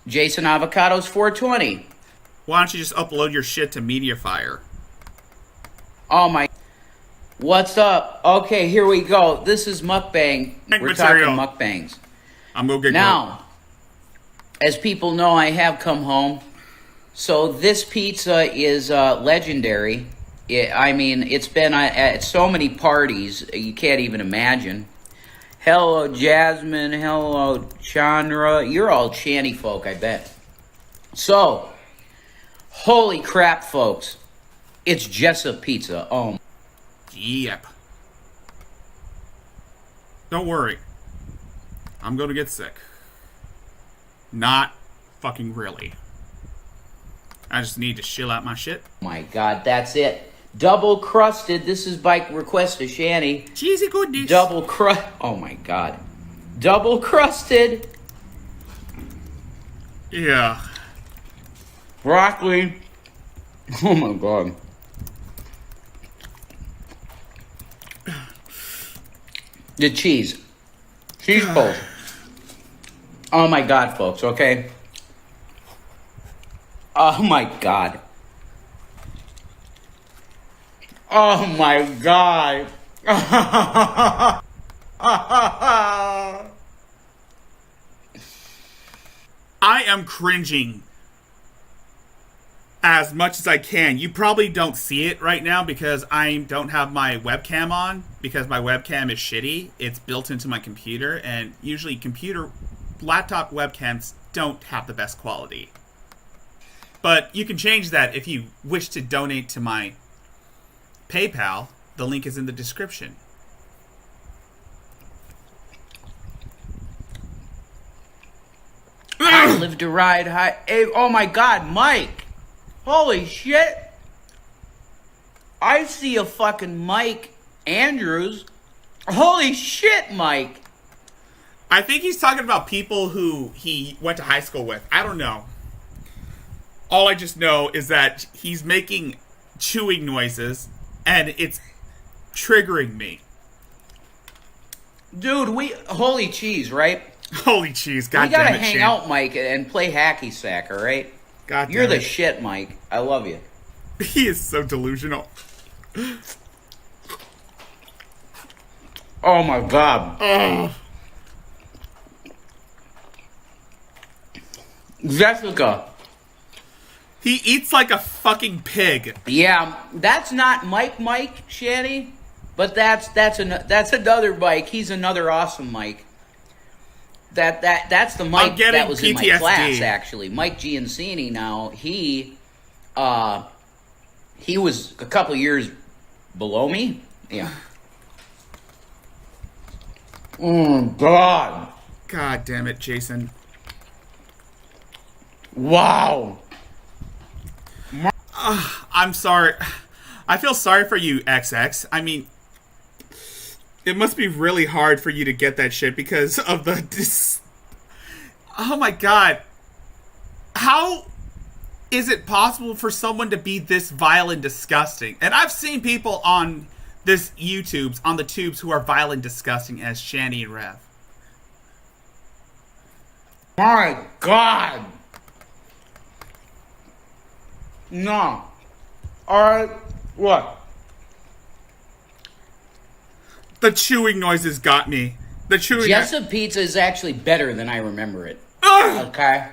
Jason Avocado's 420. Why don't you just upload your shit to Mediafire? Oh my! What's up? Okay, here we go. This is mukbang. We're material. talking mukbangs. I'm gonna get Now, as people know, I have come home. So this pizza is legendary. It's been at so many parties, you can't even imagine. Hello, Jasmine. Hello, Chandra. You're all Channy folk, I bet. So, holy crap, folks. It's Jessup Pizza. Oh. Yep. Don't worry. I'm gonna get sick. Not fucking really. I just need to chill out my shit. My God, that's it. Double crusted. This is by request of Shanny. Cheesy goodness. Double crust. Oh my God. Double crusted. Yeah. Broccoli. Oh my God. The cheese. Cheese balls. Oh my God, folks, okay? Oh my God. Oh my God. I am cringing as much as I can. You probably don't see it right now because I don't have my webcam on, because my webcam is shitty. It's built into my computer, and usually laptop webcams don't have the best quality. But you can change that if you wish to donate to my PayPal. The link is in the description. I live to ride high. Hey, oh my God, Mike. Holy shit. I see a fucking Mike Andrews. Holy shit, Mike. I think he's talking about people who he went to high school with. I don't know. All I just know is that he's making chewing noises, and it's triggering me. Dude, holy cheese, right? Holy cheese, God we gotta damn it, hang Shane. out, Mike, and play hacky sack, all right? God You're damn the it. shit, Mike. I love you. He is so delusional. Oh my God. Oh. Jessica. He eats like a fucking pig. Yeah, that's not Mike, Shanny, but that's another Mike. He's another awesome Mike. That's the Mike that was in my class, actually. Mike Giancini. Now he was a couple years below me. Yeah. Oh God. God damn it, Jason. Wow. I'm sorry. I feel sorry for you, XX. I mean, it must be really hard for you to get that shit because of the... Oh my God. How is it possible for someone to be this vile and disgusting? And I've seen people on this on the tubes who are vile and disgusting as Shanny and Rev. My God. No. Alright, what? The chewing noises got me. The chewing... Jessup Pizza is actually better than I remember it. Ugh! Okay?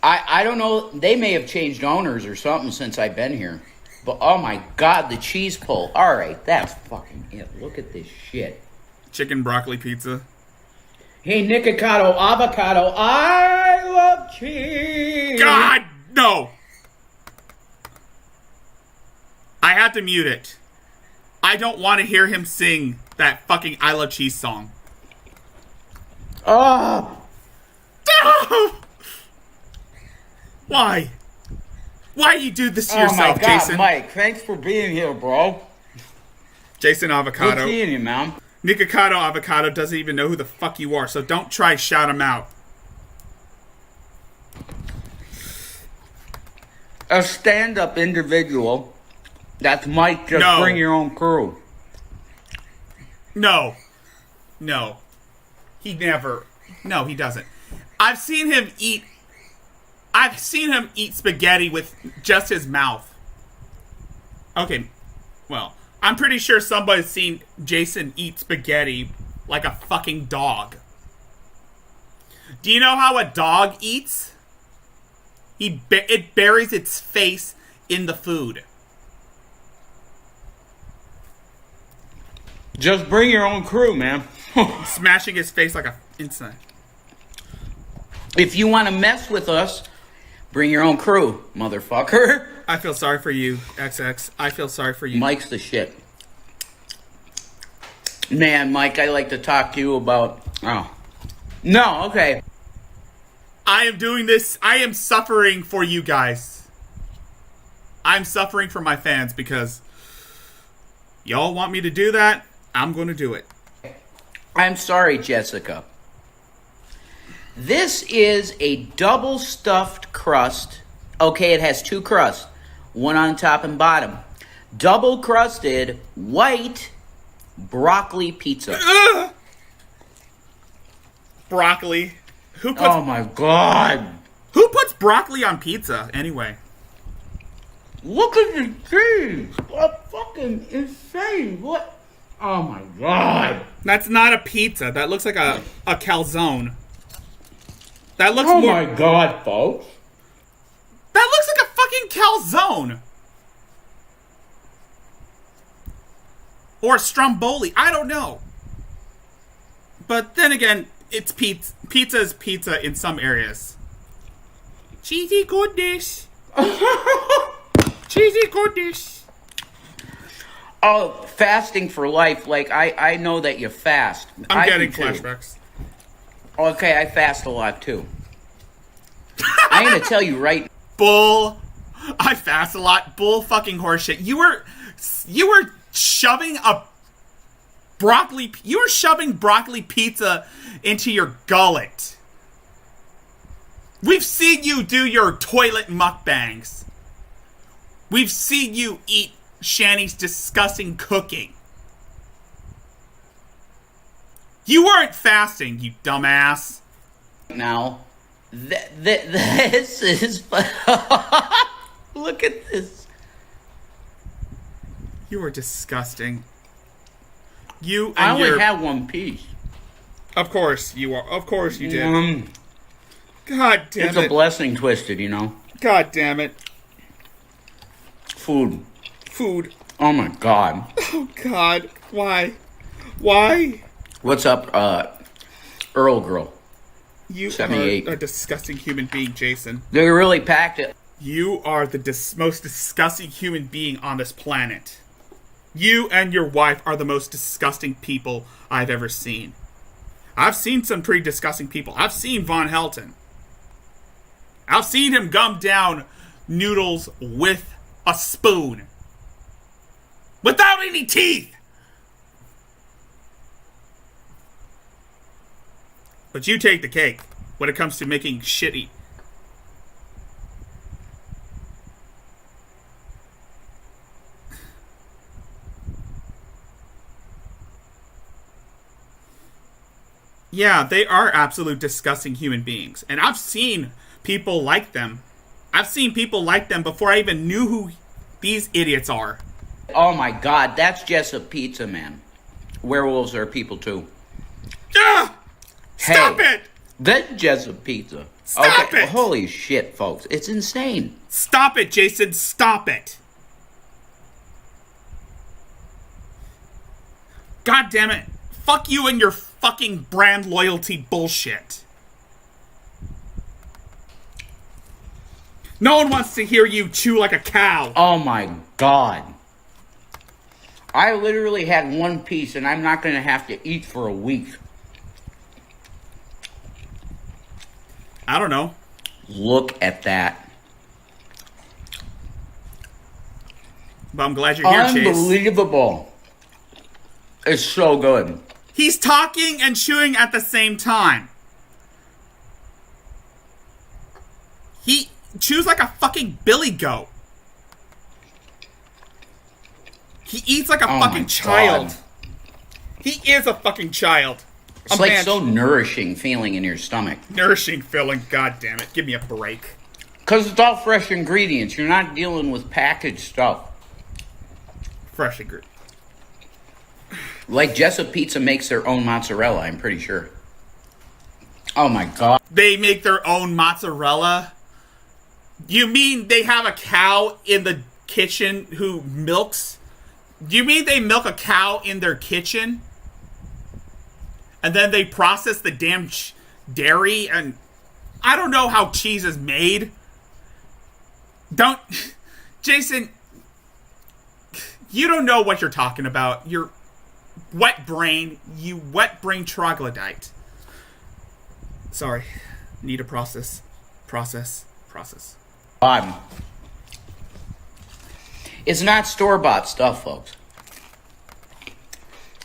I don't know. They may have changed owners or something since I've been here. But oh my god, the cheese pull. Alright, that's fucking it. Look at this shit. Chicken broccoli pizza. Hey, Nikocado avocado. I love cheese. God, no. I had to mute it. I don't want to hear him sing that fucking I Love Cheese song. Oh. Why? Why you do this to yourself, my god, Jason? Mike, thanks for being here, bro. Jason Good Avocado. seeing you, man. Nikocado Avocado doesn't even know who the fuck you are, so don't try shout him out. A stand-up individual. That's Mike, just No. bring your own crew. No. No. He never. No, he doesn't. I've seen him eat spaghetti with just his mouth. Okay. Well, I'm pretty sure somebody's seen Jason eat spaghetti like a fucking dog. Do you know how a dog eats? It buries its face in the food. Just bring your own crew, man. Smashing his face like a insect. If you want to mess with us, bring your own crew, motherfucker. I feel sorry for you, XX. I feel sorry for you. Mike's the shit. Man, Mike, I'd like to talk to you about... Oh. No, okay. I am doing this. I am suffering for you guys. I'm suffering for my fans because y'all want me to do that. I'm going to do it. I'm sorry, Jessica. This is a double stuffed crust. Okay, it has two crusts. One on top and bottom. Double crusted white broccoli pizza. Ugh! Broccoli. Oh my god. Who puts broccoli on pizza anyway? Look at the cheese. What fucking insane. What? Oh my god. That's not a pizza. That looks like a calzone. That looks Oh more. my god, folks. That looks like a fucking calzone. Or a stromboli. I don't know. But then again, it's pizza. Pizza is pizza in some areas. Cheesy goodness. Cheesy goodness. Oh, fasting for life. Like, I know that you fast. I'm I getting do too. flashbacks. Okay, I fast a lot too. I'm gonna tell you right. Bull. I fast a lot. Bull fucking horseshit. You were shoving broccoli pizza into your gullet. We've seen you do your toilet mukbangs. We've seen you eat Shanny's disgusting cooking. You weren't fasting, you dumbass. Now, this is... Look at this. You were disgusting. You and I only your... have one piece. Of course you are. Of course you did. God damn It's it. a blessing twisted, you know? God damn it. Food. Food. Oh my god. Oh God. Why? Why? What's up, Earl Girl? You 78. are a disgusting human being, Jason. They really packed it. You are the most disgusting human being on this planet. You and your wife are the most disgusting people I've ever seen. I've seen some pretty disgusting people. I've seen Von Helton. I've seen him gum down noodles with a spoon. Without any teeth! But you take the cake when it comes to making shitty. Yeah, they are absolute disgusting human beings. And I've seen people like them. I've seen people like them before I even knew who these idiots are. Oh my god, that's just a pizza, man. Werewolves are people too. Ah! Stop Hey. it! That's just a pizza. Stop it! Holy shit, folks. It's insane. Stop it, Jason. Stop it. God damn it. Fuck you and your fucking brand loyalty bullshit. No one wants to hear you chew like a cow. Oh my God. I literally had one piece and I'm not going to have to eat for a week. I don't know. Look at that. But I'm glad you're here, Chase. Unbelievable. It's so good. He's talking and chewing at the same time. He chews like a fucking billy goat. He eats like a fucking child. God. He is a fucking child. It's like so nourishing feeling in your stomach. Nourishing feeling, god damn it. Give me a break. Because it's all fresh ingredients. You're not dealing with packaged stuff. Fresh ingredient. Like Jessup Pizza makes their own mozzarella, I'm pretty sure. Oh my God. They make their own mozzarella? You mean they have a cow in the kitchen who milks? Do you mean they milk a cow in their kitchen? And then they process the damn dairy? And I don't know how cheese is made. Don't... Jason, you don't know what you're talking about. You're wet brain. You wet brain troglodyte. Sorry. Need to process. Process. It's not store-bought stuff, folks.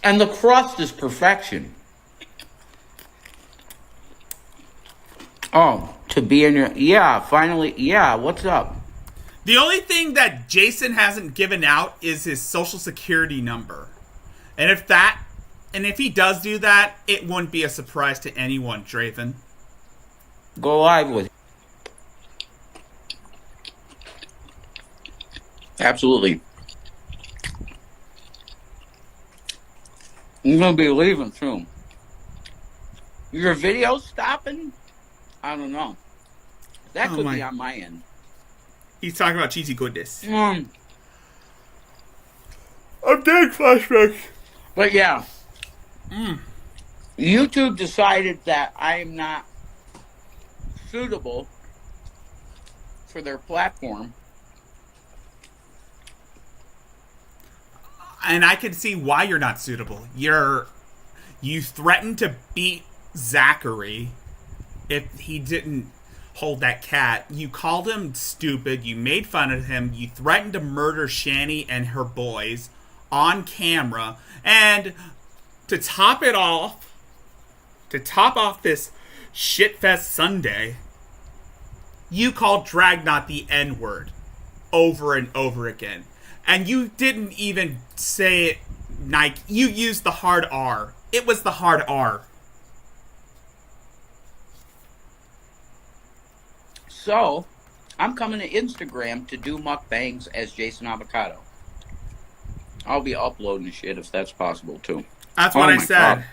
And the crust is perfection. Oh, to be in your... Yeah, finally. Yeah, what's up? The only thing that Jason hasn't given out is his social security number. And if he does do that, it wouldn't be a surprise to anyone, Draven. Go live with it. Absolutely. I'm going to be leaving soon. Your video's stopping? I don't know. That could be on my end. He's talking about cheesy goodness. I'm getting flashbacks. But yeah. YouTube decided that I am not suitable for their platform. And I can see why you're not suitable. You threatened to beat Zachary if he didn't hold that cat. You called him stupid. You made fun of him. You threatened to murder Shani and her boys on camera. And to top off this shitfest Sunday, you called Dragnot the N-word over and over again. And you didn't even say it, Nike. You used the hard R. It was the hard R. So, I'm coming to Instagram to do mukbangs as Jason Avocado. I'll be uploading shit if that's possible, too. That's what I said. God.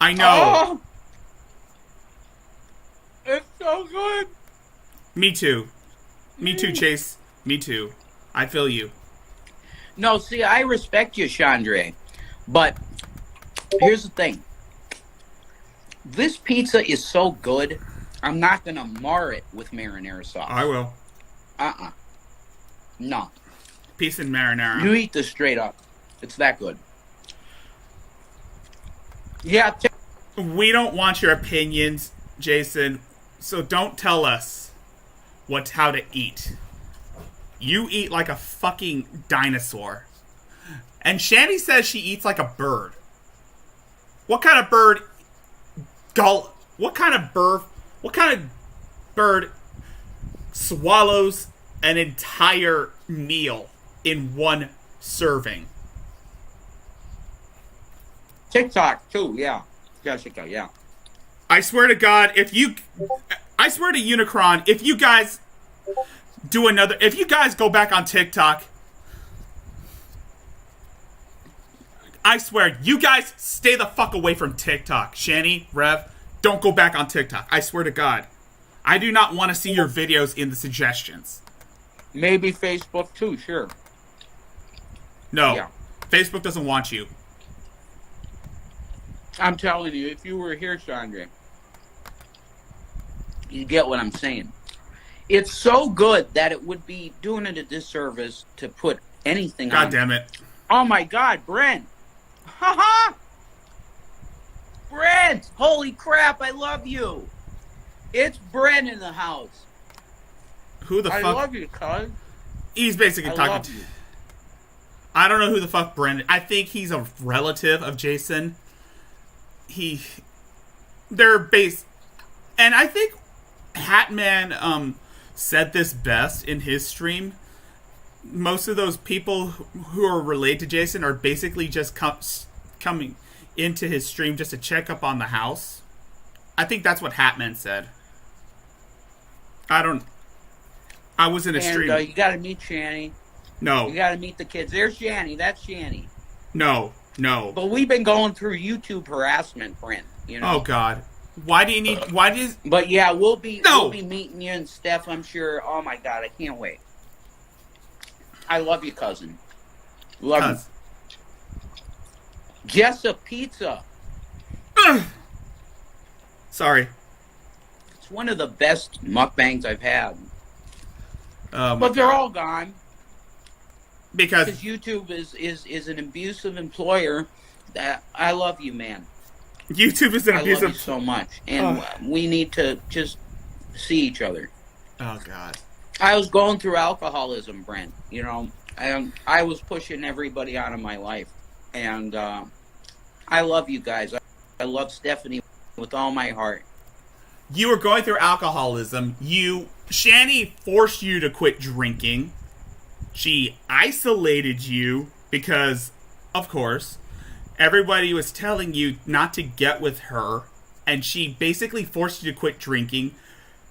I know. Oh, it's so good. Me too. Me too, Chase. Me too. I feel you. No, see, I respect you, Chandra. But here's the thing. This pizza is so good, I'm not going to mar it with marinara sauce. I will. No. Piece in marinara. You eat this straight up. It's that good. Yeah. We don't want your opinions, Jason, so don't tell us how to eat. You eat like a fucking dinosaur. And Shani says she eats like a bird. What kind of bird swallows an entire meal in one serving? TikTok too, yeah. Jessica, yeah. I swear to God, I swear to Unicron, if you guys go back on TikTok, I swear, you guys stay the fuck away from TikTok. Shani, Rev, don't go back on TikTok. I swear to God. I do not want to see your videos in the suggestions. Maybe Facebook too, sure. No. Yeah. Facebook doesn't want you. I'm telling you, if you were here, Chandra, you get what I'm saying. It's so good that it would be doing it a disservice to put anything on. God damn it. Oh my God, Brent. Haha! Brent! Holy crap, I love you. It's Brent in the house. Who the I fuck? love you, cuz. He's basically I talking love to. you. I don't know who the fuck Brendan. I think he's a relative of Jason. They're based, and I think Hatman said this best in his stream. Most of those people who are related to Jason are basically just coming into his stream just to check up on the house. I think that's what Hatman said. I was in a stream. And you got to meet Shanny. No. You got to meet the kids. There's Shanny. That's Shanny. No. But we've been going through YouTube harassment, Brent. You know. Oh God. Why do you need? Why does? But yeah, we'll be meeting you and Steph. I'm sure. Oh my God, I can't wait. I love you, cousin. Love you. Jessa Pizza. Sorry. It's one of the best mukbangs I've had. But they're all gone. Because YouTube is an abusive employer. That I love you, man. YouTube is an abusive. I love you so much, and we need to just see each other. Oh God. I was going through alcoholism, Brent. You know, I was pushing everybody out of my life, and I love you guys. I love Stephanie with all my heart. You were going through alcoholism. Shanny forced you to quit drinking. She isolated you because, of course, everybody was telling you not to get with her, and she basically forced you to quit drinking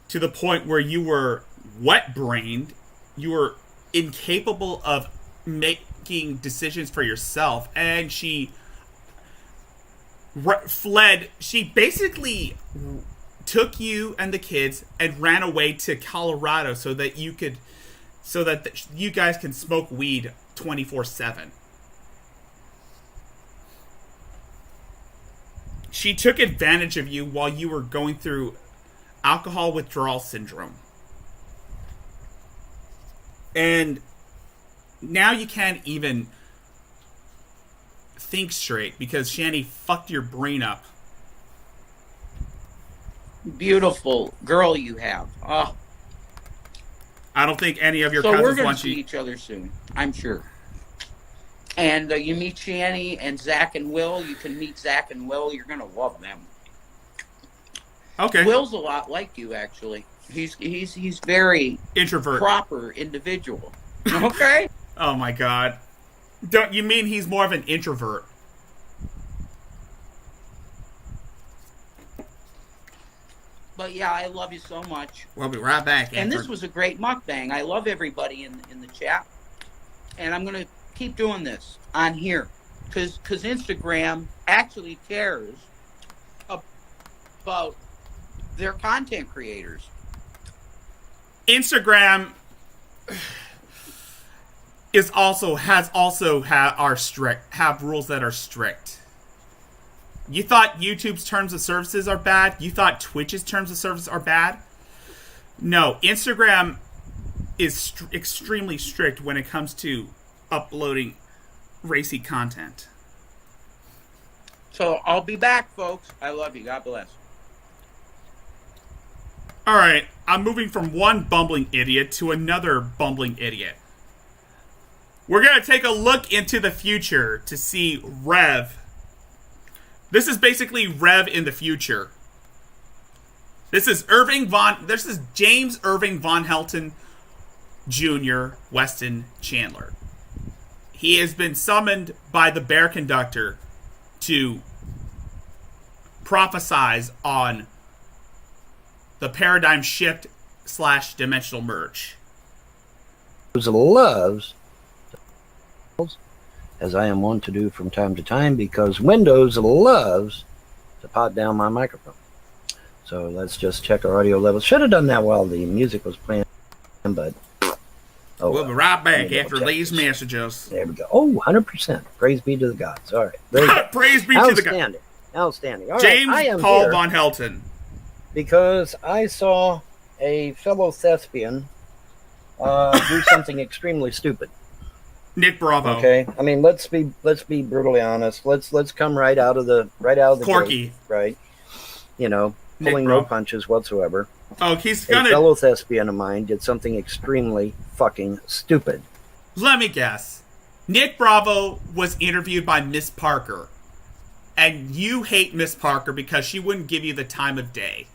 to the point where you were wet-brained. You were incapable of making decisions for yourself, and she fled. She basically took you and the kids and ran away to Colorado so that you guys can smoke weed 24/7. She took advantage of you while you were going through alcohol withdrawal syndrome. And now you can't even think straight because Shanny fucked your brain up. Beautiful girl you have. Oh. I don't think any of your so cousins we're gonna want see you. each other soon, I'm sure. And you meet Shanny and Zach and Will. You can meet Zach and Will. You're gonna love them. Okay. Will's a lot like you, actually. He's very introvert, proper individual. Okay. Oh my God. Don't you mean he's more of an introvert? But yeah, I love you so much. We'll be right back. And this was a great mukbang. I love everybody in the chat. And I'm going to keep doing this on here. Because Instagram actually cares about their content creators. Instagram have rules that are strict. You thought YouTube's terms of services are bad? You thought Twitch's terms of service are bad? No, Instagram is extremely strict when it comes to uploading racy content. So I'll be back, folks. I love you. God bless. Alright, I'm moving from one bumbling idiot to another bumbling idiot. We're going to take a look into the future to see Rev. This is basically Rev in the future. This is James Irving Von Helton Jr. Weston Chandler. He has been summoned by the Bear Conductor to prophesize on the paradigm shift / dimensional merge. Loves, as I am wont to do from time to time, because Windows loves to pot down my microphone. So let's just check our audio levels. Should have done that while the music was playing, but Oh, We'll be right back Let me after double check these this. messages. There we go. Oh, 100%. Praise be to the gods. All right. Very good. Praise be to the God. Outstanding. Outstanding. All right. James I am Paul here Von Helton. because I saw a fellow thespian do something extremely stupid. Nick Bravo. Okay. I mean, let's be brutally honest. Let's come right out of the Corky. gate, right? You know, Nick pulling no Bravo. punches whatsoever. Oh, he's A gonna. fellow thespian of mine did something extremely fucking stupid. Let me guess. Nick Bravo was interviewed by Miss Parker. And you hate Miss Parker because she wouldn't give you the time of day.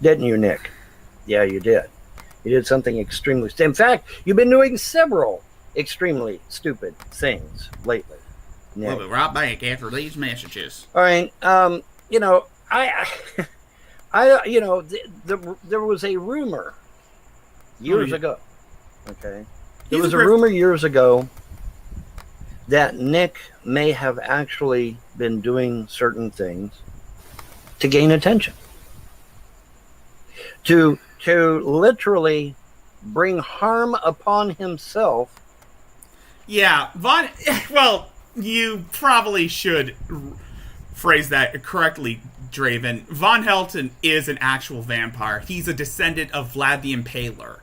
Didn't you, Nick? Yeah, you did. You did something extremely... In fact, you've been doing several extremely stupid things lately, Nick. We'll be right back after these messages. All right. You know, you know, there was a rumor years ago. Okay. There was a rumor years ago that Nick may have actually been doing certain things to gain attention. To literally bring harm upon himself. Yeah, well, you probably should phrase that correctly, Draven. Von Helton is an actual vampire. He's a descendant of Vlad the Impaler.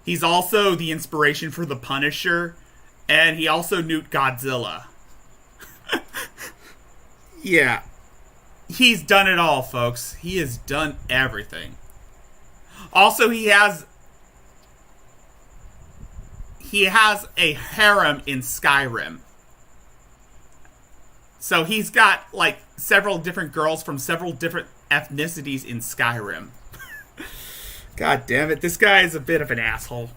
He's also the inspiration for the Punisher, and he also nuked Godzilla. Yeah. He's done it all, folks. He has done everything. Also, he has a harem in Skyrim. So he's got, like, several different girls from several different ethnicities in Skyrim. God damn it, this guy is a bit of an asshole.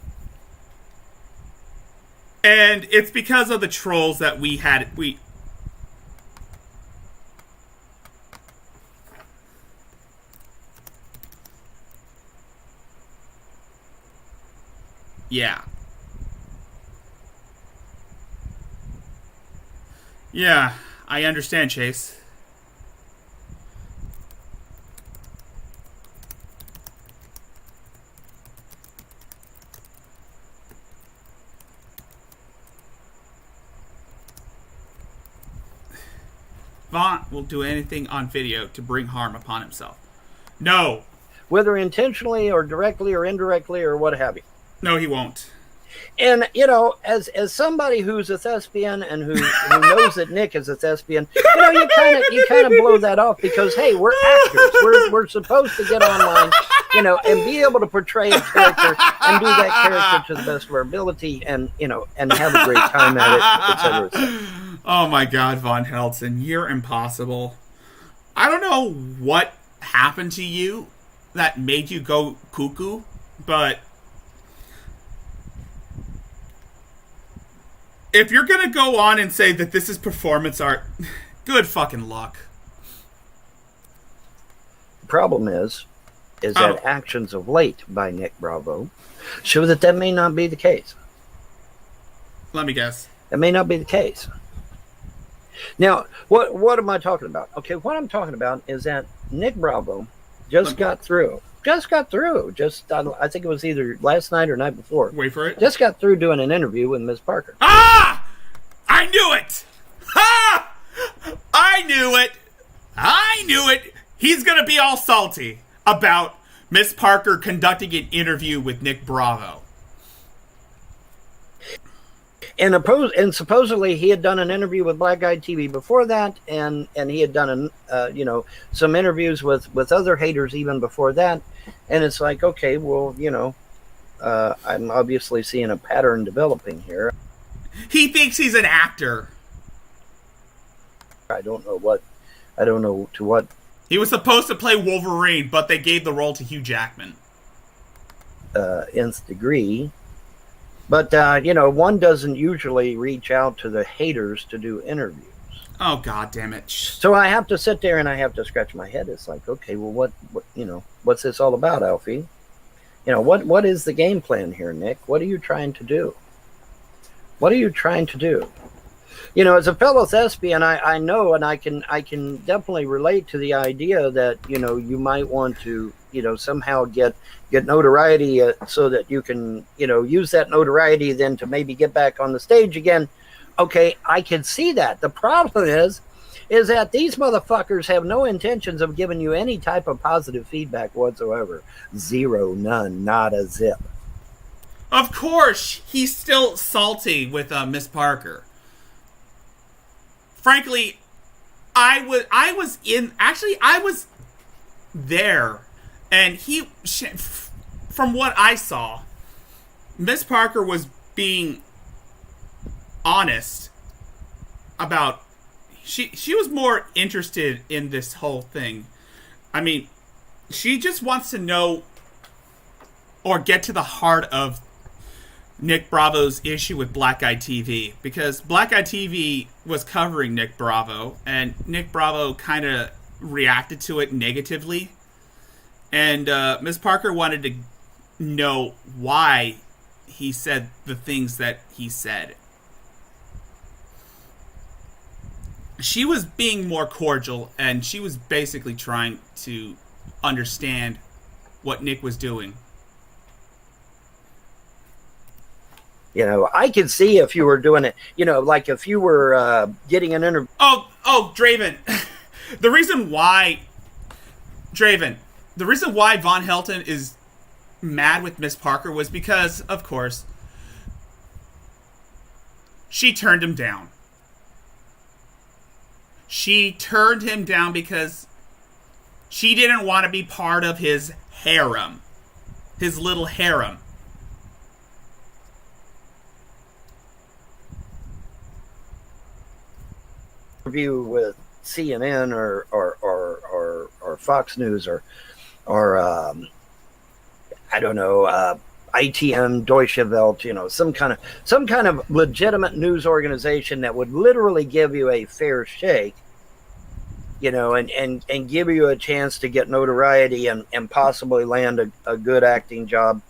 And it's because of the trolls that we... Yeah. Yeah, I understand, Chase. Vaughn will do anything on video to bring harm upon himself. No. Whether intentionally or directly or indirectly or what have you. No, he won't. And, you know, as somebody who's a thespian and who knows that Nick is a thespian, you know, you kind of blow that off because, hey, we're actors. We're supposed to get online, you know, and be able to portray a character and do that character to the best of our ability and, you know, and have a great time at it, et cetera, et cetera. Oh my God, Von Helton, you're impossible. I don't know what happened to you that made you go cuckoo, but if you're gonna go on and say that this is performance art, good fucking luck. The problem is that actions of late by Nick Bravo show that may not be the case. Let me guess. That may not be the case. Now, what am I talking about? Okay, what I'm talking about is that Nick Bravo just got through. I think it was either last night or night before. Wait for it. Just got through doing an interview with Miss Parker. Ah! I knew it! Ha! I knew it! I knew it! He's gonna be all salty about Miss Parker conducting an interview with Nick Bravo. And supposedly he had done an interview with Black Guy TV before that, and he had done some interviews with other haters even before that, and it's like, okay, well, you know, I'm obviously seeing a pattern developing here. He thinks he's an actor. I don't know to what. He was supposed to play Wolverine, but they gave the role to Hugh Jackman. Nth degree. But, you know, one doesn't usually reach out to the haters to do interviews. Oh, God damn it. So I have to sit there and I have to scratch my head. It's like, okay, well, what you know, what's this all about, Alfie? You know, what is the game plan here, Nick? What are you trying to do? What are you trying to do? As a fellow thespian, I know, and I can definitely relate to the idea that you might want to somehow get notoriety, so that you can use that notoriety then to maybe get back on the stage again. Okay, I can see that. The problem is that these motherfuckers have no intentions of giving you any type of positive feedback whatsoever. Zero, none, not a zip. Of course, he's still salty with Miss Parker. Frankly, I was there, and from what I saw, Miss Parker was being honest about she was more interested in this whole thing. I mean, she just wants to know or get to the heart of Nick Bravo's issue with Black Eye TV, because Black Eye TV was covering Nick Bravo, and Nick Bravo kind of reacted to it negatively, and Miss Parker wanted to know why he said the things that he said. She was being more cordial, and she was basically trying to understand what Nick was doing. I could see if you were doing it, like if you were getting an interview. Oh, Draven. The reason why Von Helton is mad with Miss Parker was because, of course, she turned him down. She turned him down because she didn't want to be part of his harem. His little harem. Interview with CNN or Fox News or I don't know, ITM, Deutsche Welle, some kind of legitimate news organization that would literally give you a fair shake, and give you a chance to get notoriety and possibly land a good acting job.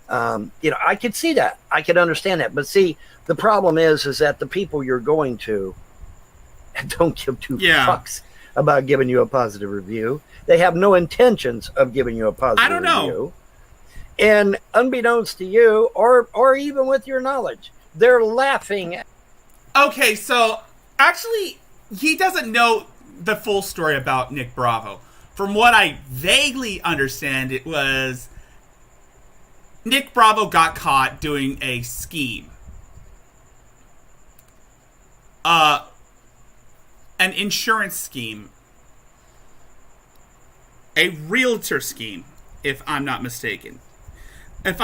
I could see that. I could understand that. But see, the problem is that the people you're going to don't give two fucks about giving you a positive review. They have no intentions of giving you a positive review. And unbeknownst to you, or even with your knowledge, they're laughing. Okay, so actually, he doesn't know the full story about Nick Bravo. From what I vaguely understand, it was Nick Bravo got caught doing a scheme. An insurance scheme. A realtor scheme, if I'm not mistaken. If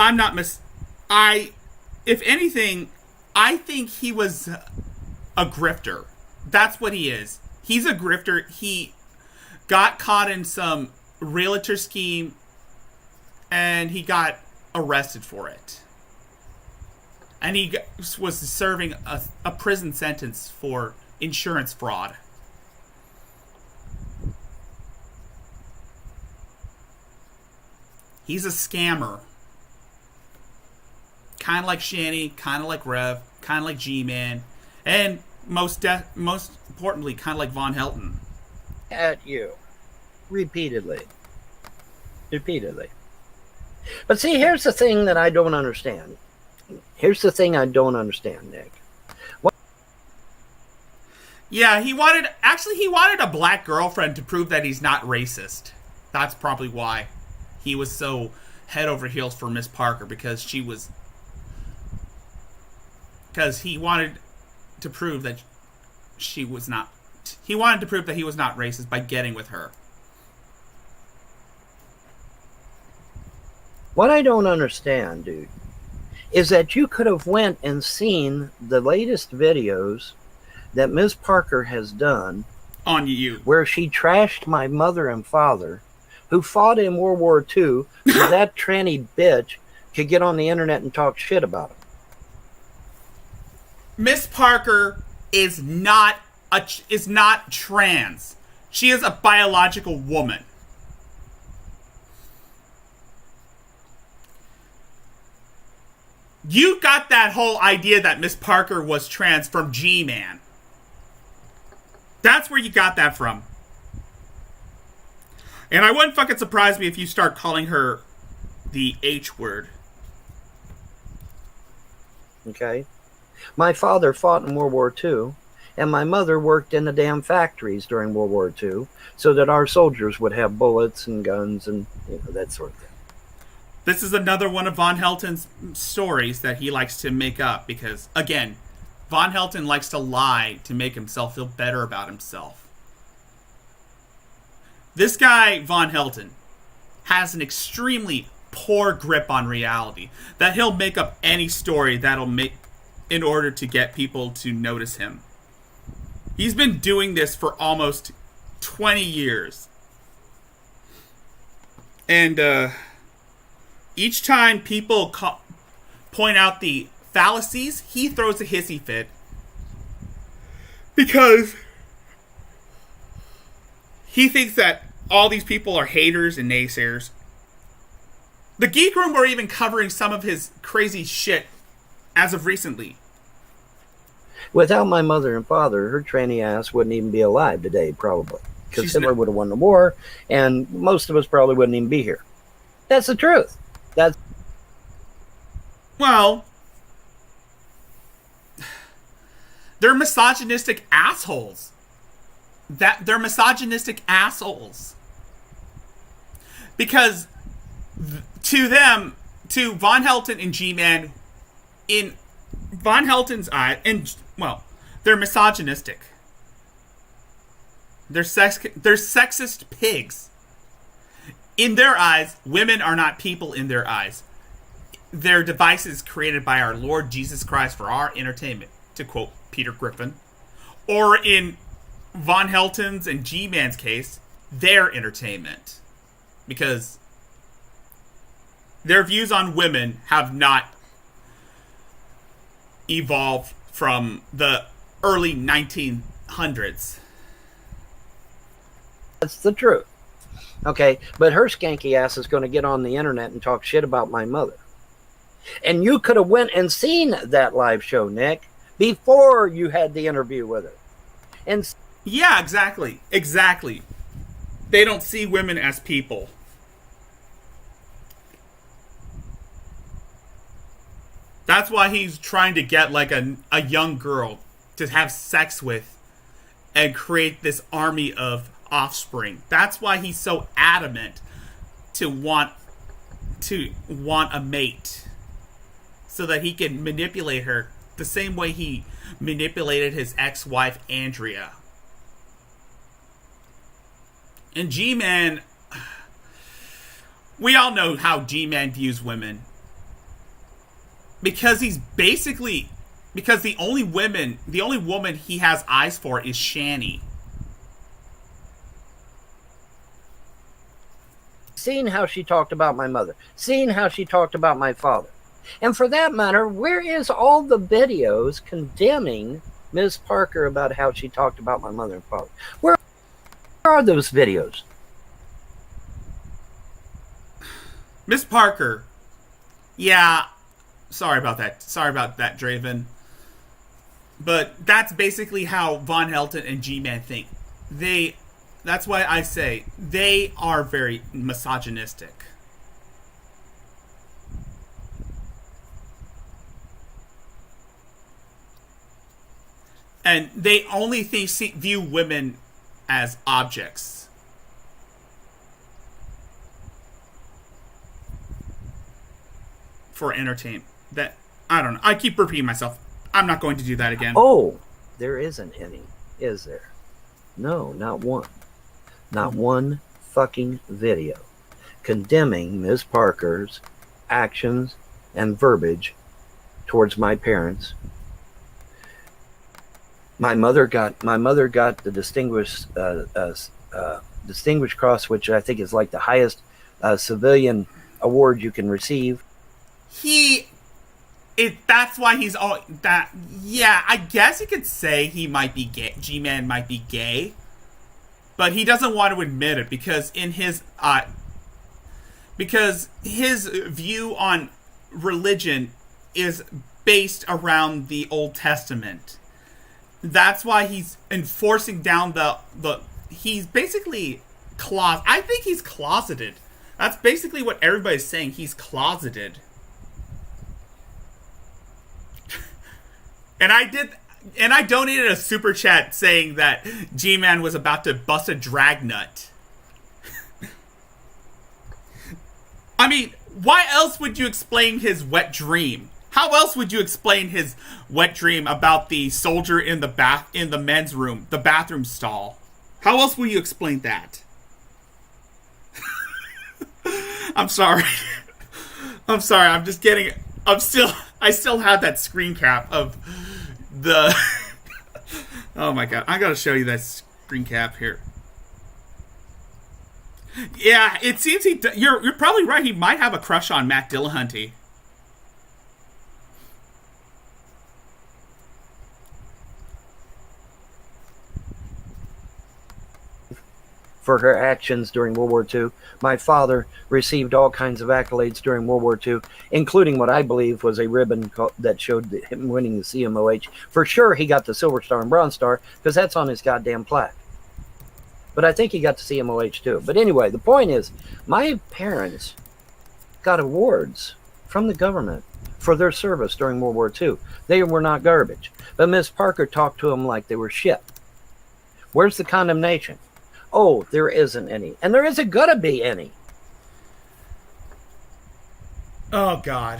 anything, I think he was a grifter. That's what he is. He's a grifter. He got caught in some realtor scheme, and he got arrested for it. And he was serving a prison sentence for insurance fraud. He's a scammer. Kind of like Shanny, kind of like Rev, kind of like G-Man, and most importantly, kind of like Von Helton. At you. Repeatedly. But see, here's the thing that I don't understand. Here's the thing I don't understand, Nick. Yeah, he wanted a black girlfriend to prove that he's not racist. That's probably why he was so head over heels for Miss Parker, because he wanted to prove that he was not racist by getting with her. What I don't understand, dude, is that you could have went and seen the latest videos that Ms. Parker has done on you, where she trashed my mother and father, who fought in World War II, so that tranny bitch could get on the internet and talk shit about him. Miss Parker is not trans. She is a biological woman. You got that whole idea that Miss Parker was trans from G-Man. That's where you got that from. And I wouldn't fucking surprise me if you start calling her the H word. Okay? My father fought in World War II, and my mother worked in the damn factories during World War II so that our soldiers would have bullets and guns and that sort of thing. This is another one of Von Helton's stories that he likes to make up because, again, Von Helton likes to lie to make himself feel better about himself. This guy, Von Helton, has an extremely poor grip on reality that he'll make up any story that'll make in order to get people to notice him. He's been doing this for almost 20 years. And each time people point out the fallacies, he throws a hissy fit. Because he thinks that all these people are haters and naysayers. The Geek Room were even covering some of his crazy shit as of recently. Without my mother and father, her tranny ass wouldn't even be alive today, probably. Because She's Hitler would have won the war, and most of us probably wouldn't even be here. That's the truth. That's Well, they're misogynistic assholes. They're misogynistic assholes. Because to them, to Von Helton and G-Man, in Von Helton's eye, and well, they're misogynistic. They're sexist pigs. In their eyes, women are not people in their eyes. They're devices created by our Lord Jesus Christ for our entertainment, to quote Peter Griffin. Or in Von Helton's and G-Man's case, their entertainment. Because their views on women have not evolved from the early 1900s. That's the truth. Okay, but her skanky ass is going to get on the internet and talk shit about my mother. And you could have went and seen that live show, Nick, before you had the interview with her. And yeah, exactly. Exactly. They don't see women as people. That's why he's trying to get like a young girl to have sex with and create this army of offspring. That's why he's so adamant to want a mate, so that he can manipulate her the same way he manipulated his ex-wife Andrea. And G-Man, we all know how G-Man views women. Because the only woman he has eyes for is Shani. seen how she talked about my mother, seen how she talked about my father. And for that matter, where is all the videos condemning Ms. Parker about how she talked about my mother and father? Where are those videos? Miss Parker. Yeah, sorry about that. Sorry about that, Draven. But that's basically how Von Helton and G-Man think. That's why I say they are very misogynistic. And they only view women as objects. For entertainment. I don't know. I keep repeating myself. I'm not going to do that again. Oh, there isn't any, is there? No, not one. Not one fucking video condemning Ms. Parker's actions and verbiage towards my parents. My mother got the Distinguished Cross, which I think is like the highest civilian award you can receive. That's why he's all that. Yeah, I guess you could say he might be gay. G-Man might be gay, but he doesn't want to admit it because his view on religion is based around the Old Testament. That's why he's enforcing down the he's basically I think he's closeted. That's basically what everybody's saying. He's closeted. And I donated a super chat saying that G-Man was about to bust a drag nut. I mean, why else would you explain his wet dream? How else would you explain his wet dream about the soldier in the men's room, the bathroom stall? How else will you explain that? I'm sorry. I'm sorry. I'm just getting. I still have that screen cap of the. Oh my god! I gotta show you that screen cap here. Yeah, it seems you're probably right. He might have a crush on Matt Dillahunty. For her actions during World War II. My father received all kinds of accolades during World War II, including what I believe was a ribbon that showed him winning the CMOH. For sure, he got the Silver Star and Bronze Star, because that's on his goddamn plaque. But I think he got the CMOH too. But anyway, the point is, my parents got awards from the government for their service during World War II. They were not garbage. But Miss Parker talked to them like they were shit. Where's the condemnation? Oh, there isn't any. And there isn't gonna be any. Oh, God.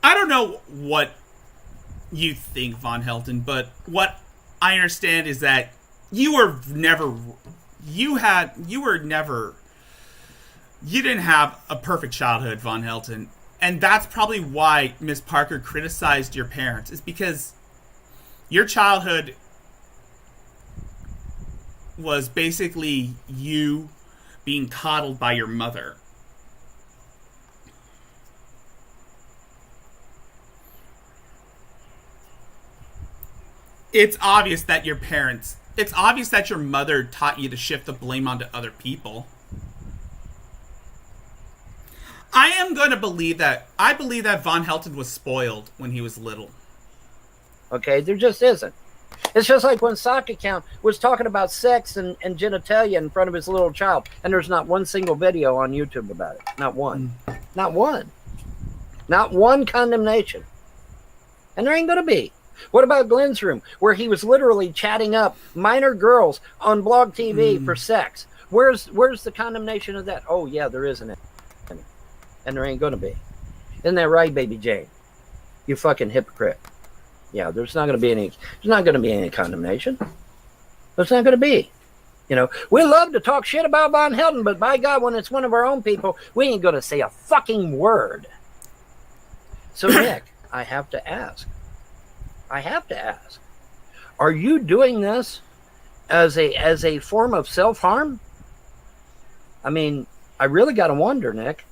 I don't know what you think, Von Helton, but what I understand is that you didn't have a perfect childhood, Von Helton. And that's probably why Miss Parker criticized your parents, is because your childhood was basically you being coddled by your mother. It's obvious that your mother taught you to shift the blame onto other people. I believe that Von Helton was spoiled when he was little. Okay, there just isn't. It's just like when Sakakount was talking about sex and genitalia in front of his little child, and there's not one single video on YouTube about it. Not one. Not one. Not one condemnation. And there ain't going to be. What about Glenn's room, where he was literally chatting up minor girls on Blog TV for sex? Where's the condemnation of that? Oh, yeah, there isn't any. And there ain't going to be. Isn't that right, Baby Jane? You fucking hypocrite. Yeah, there's not going to be any condemnation. There's not going to be. You know, we love to talk shit about Von Helton, but by God, when it's one of our own people, we ain't going to say a fucking word. So, Nick, I have to ask. Are you doing this as a form of self-harm? I mean, I really got to wonder, Nick.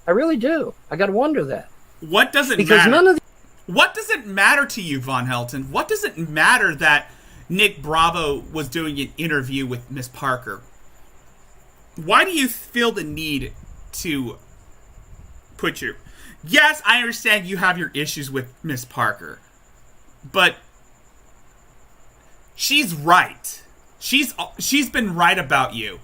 I really do. I got to wonder that. What does it because matter? None of What does it matter to you, Von Helton? What does it matter that Nick Bravo was doing an interview with Miss Parker? Why do you feel the need to put your... Yes, I understand you have your issues with Miss Parker, but she's right. She's been right about you.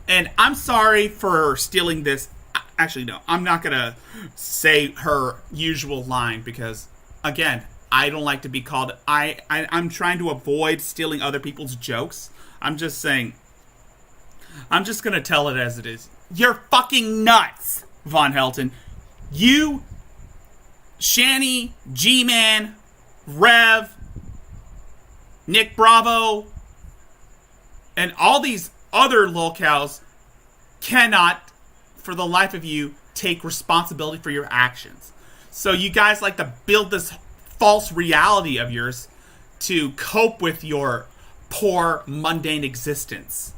And I'm sorry for stealing this. Actually, no, I'm not going to say her usual line because, again, I don't like to be called... I'm trying to avoid stealing other people's jokes. I'm just saying... I'm just going to tell it as it is. You're fucking nuts, Von Helton. You, Shani, G-Man, Rev, Nick Bravo, and all these other lolcows cannot, for the life of you, take responsibility for your actions. So you guys like to build this false reality of yours to cope with your poor, mundane existence.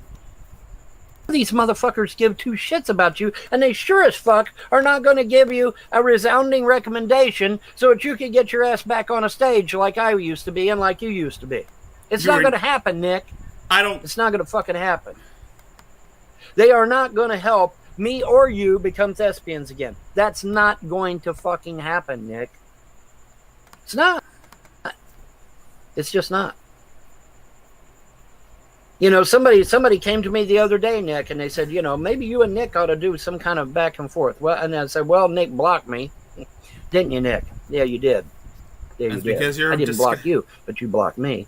these motherfuckers give two shits about you, and they sure as fuck are not going to give you a resounding recommendation so that you can get your ass back on a stage like I used to be and like you used to be. It's not going to happen, Nick. It's not going to fucking happen. They are not going to help me or you become thespians again. That's not going to fucking happen, Nick. It's not. It's just not. You know, somebody came to me the other day, Nick, and they said, you know, maybe you and Nick ought to do some kind of back and forth. Well, and I said, well, Nick blocked me. Didn't you, Nick? Yeah, you did. Yeah, That's you did. because you're I didn't block you, but you blocked me.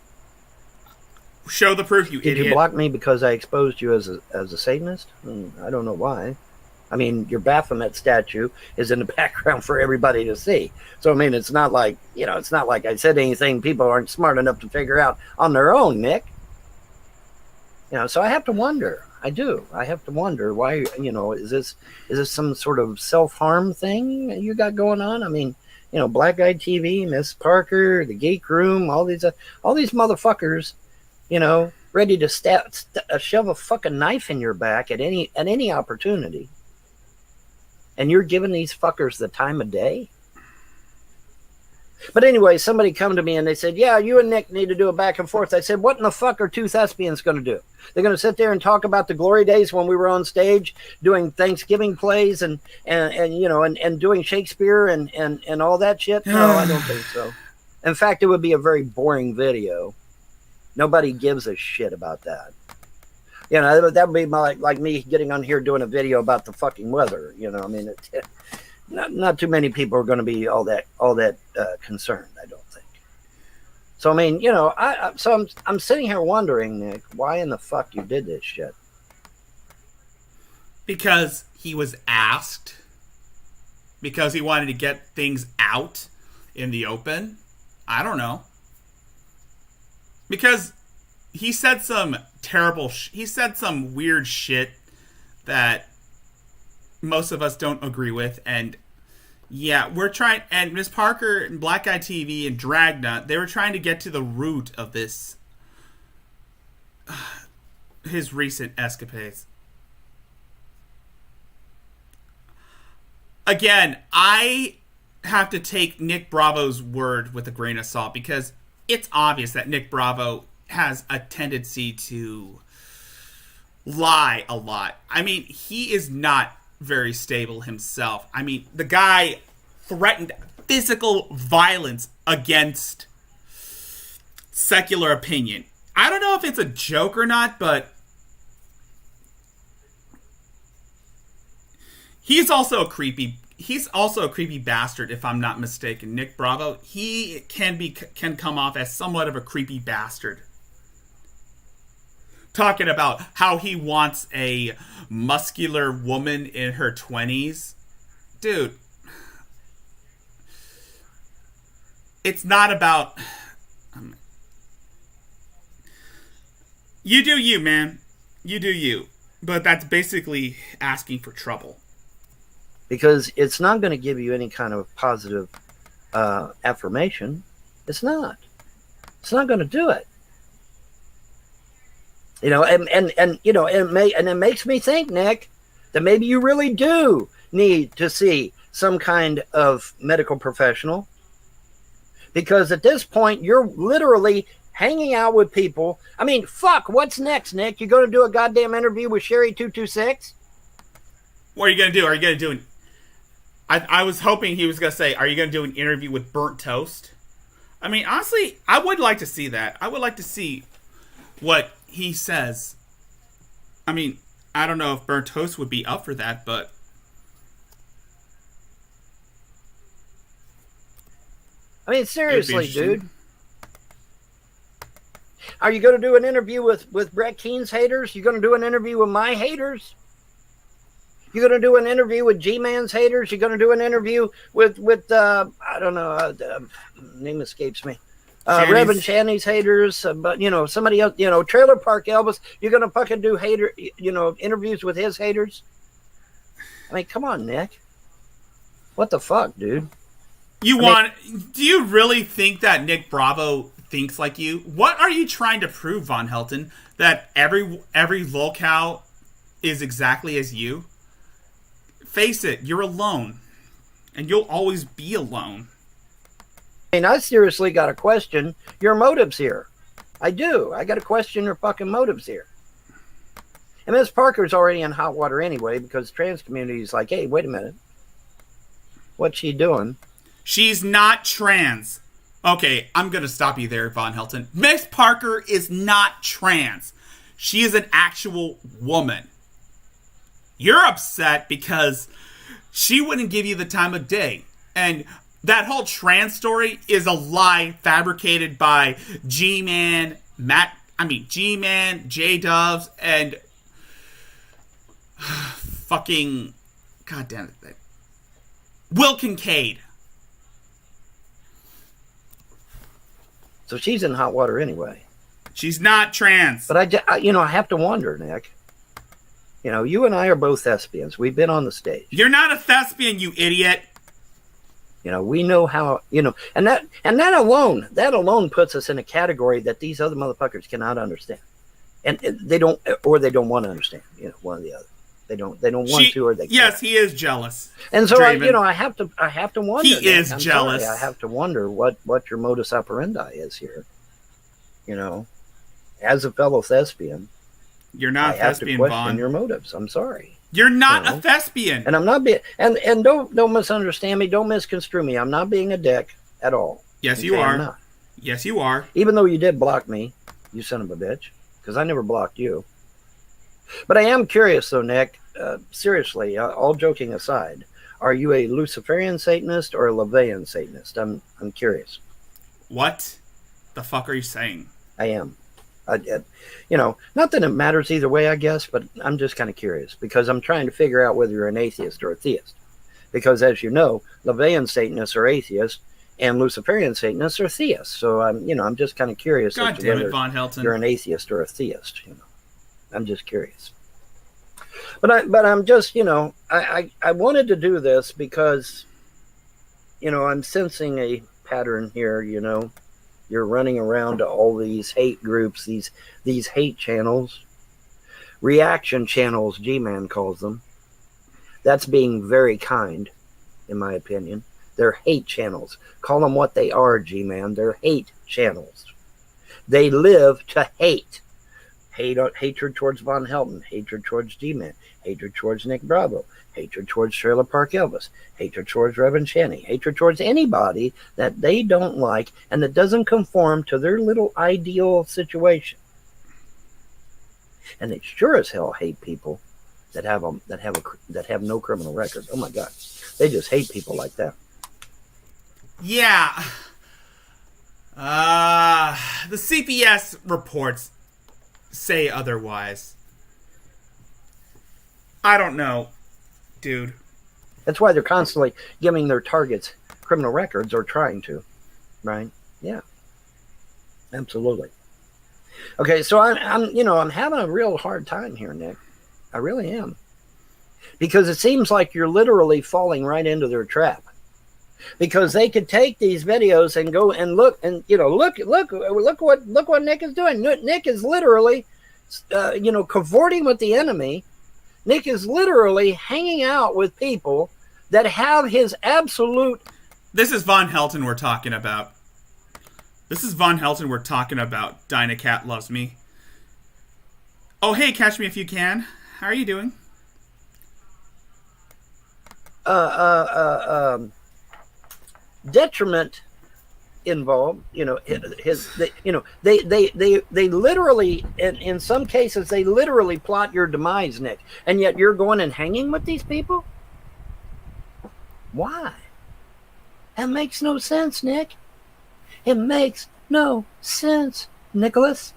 Show the proof, you Did idiot. you block me because I exposed you as a Satanist? I don't know why. I mean, your Baphomet statue is in the background for everybody to see. So, I mean, it's not like, you know, it's not like I said anything people aren't smart enough to figure out on their own, Nick. You know, so I have to wonder. I do. I have to wonder why, you know, is this some sort of self-harm thing you got going on? I mean, you know, Black Guy TV, Miss Parker, the Geek Room, all these motherfuckers, you know, ready to shove a fucking knife in your back at any opportunity. And you're giving these fuckers the time of day? But anyway, somebody come to me and they said, yeah, you and Nick need to do a back and forth. I said, what in the fuck are two thespians going to do? They're going to sit there and talk about the glory days when we were on stage doing Thanksgiving plays and you know, and doing Shakespeare and all that shit? No, I don't think so. In fact, it would be a very boring video. Nobody gives a shit about that. You know, that would be like me getting on here doing a video about the fucking weather. You know, I mean, not too many people are going to be all that concerned, I don't think. So I mean, you know, I'm sitting here wondering, Nick, why in the fuck you did this shit? Because he was asked. Because he wanted to get things out in the open. I don't know. Because he said some he said some weird shit that most of us don't agree with, and yeah, we're trying, and Miss Parker and Black Guy TV and Dragna, they were trying to get to the root of this, his recent escapades. Again, I have to take Nick Bravo's word with a grain of salt, because it's obvious that Nick Bravo has a tendency to lie a lot. I mean, he is not very stable himself. I mean, the guy threatened physical violence against secular opinion. I don't know if it's a joke or not, but he's also a creepy bastard, if I'm not mistaken. Nick Bravo, he can come off as somewhat of a creepy bastard. Talking about how he wants a muscular woman in her 20s. Dude, it's not about... you do you, man. You do you. But that's basically asking for trouble. Because it's not going to give you any kind of positive affirmation. It's not. It's not going to do it. You know, and you know, and it makes me think, Nick, that maybe you really do need to see some kind of medical professional, because at this point you're literally hanging out with people. I mean, fuck, what's next, Nick? You going to do a goddamn interview with Sherry 226? What are you going to do? Are you going to do an... I was hoping he was going to say, are you going to do an interview with Burnt Toast? I mean, honestly, I would like to see that. I would like to see what he says. I mean, I don't know if Burnt Toast would be up for that, but... I mean, seriously, dude. Are you going to do an interview with Brett Keene's haters? You going to do an interview with my haters? You're going to do an interview with G-Man's haters? You're going to do an interview with I don't know, name escapes me. Reverend Shanny's haters, but, you know, somebody else, you know, Trailer Park Elvis. You're going to fucking do interviews with his haters? I mean, come on, Nick. What the fuck, dude? Do you really think that Nick Bravo thinks like you? What are you trying to prove, Von Helton? That every lolcow is exactly as you? Face it, you're alone. And you'll always be alone. I mean, I seriously got to question your motives here. I do. I got to question your fucking motives here. And Miss Parker's already in hot water anyway because the trans community is like, hey, wait a minute. What's she doing? She's not trans. Okay, I'm going to stop you there, Von Helton. Miss Parker is not trans. She is an actual woman. You're upset because she wouldn't give you the time of day. And that whole trans story is a lie fabricated by G-Man, G-Man, J-Dubs, and fucking, god damn it, Will Kincaid. So she's in hot water anyway. She's not trans. But I have to wonder, Nick. You know, you and I are both thespians. We've been on the stage. You're not a thespian, you idiot. You know, we know how, and that alone puts us in a category that these other motherfuckers cannot understand. And they don't want to understand, one or the other. They don't want to, or they can't. Yes, he is jealous. And so Draven. I have to wonder. He is I'm jealous. Sorry, I have to wonder what your modus operandi is here. As a fellow thespian, you're not I have thespian, to question Vaughn. your motives. I'm sorry. You're not a thespian. And I'm not being and don't misunderstand me, don't misconstrue me. I'm not being a dick at all. Yes, Okay, you I'm are. not. Yes, you are. Even though you did block me, you son of a bitch, because I never blocked you. But I am curious, though, Nick. Seriously, all joking aside, are you a Luciferian Satanist or a LaVeyan Satanist? I'm curious. What the fuck are you saying? I am. Not that it matters either way, I guess, but I'm just kind of curious because I'm trying to figure out whether you're an atheist or a theist. Because as you know, LaVeyan Satanists are atheists and Luciferian Satanists are theists. So I'm just kind of curious God as to damn it, whether Von Helton. you're an atheist or a theist. I'm just curious. But I'm just, I wanted to do this because, I'm sensing a pattern here, You're running around to all these hate groups, these hate channels, reaction channels, G-Man calls them. That's being very kind, in my opinion. They're hate channels. Call them what they are, G-Man. They're hate channels. They live to hate. Hatred towards Von Helton, hatred towards G-Man, hatred towards Nick Bravo, hatred towards Trailer Park Elvis, hatred towards Reverend Channy, hatred towards anybody that they don't like and that doesn't conform to their little ideal situation. And they sure as hell hate people that have no criminal record. Oh my God, they just hate people like that. Yeah. The CPS reports say otherwise. I don't know, dude. That's why they're constantly giving their targets criminal records or trying to, right? Yeah, absolutely. Okay, so I'm having a real hard time here, Nick. I really am, because it seems like you're literally falling right into their trap. Because they could take these videos and go and look what Nick is doing. Nick is literally, cavorting with the enemy. Nick is literally hanging out with people that have his absolute. This is Von Helton we're talking about. Dynacat loves me. Oh, hey, Catch Me If You Can. How are you doing? Detriment involved, they literally, in some cases, they literally plot your demise, Nick, and yet you're going and hanging with these people. Why? That makes no sense, Nick. It makes no sense, Nicholas.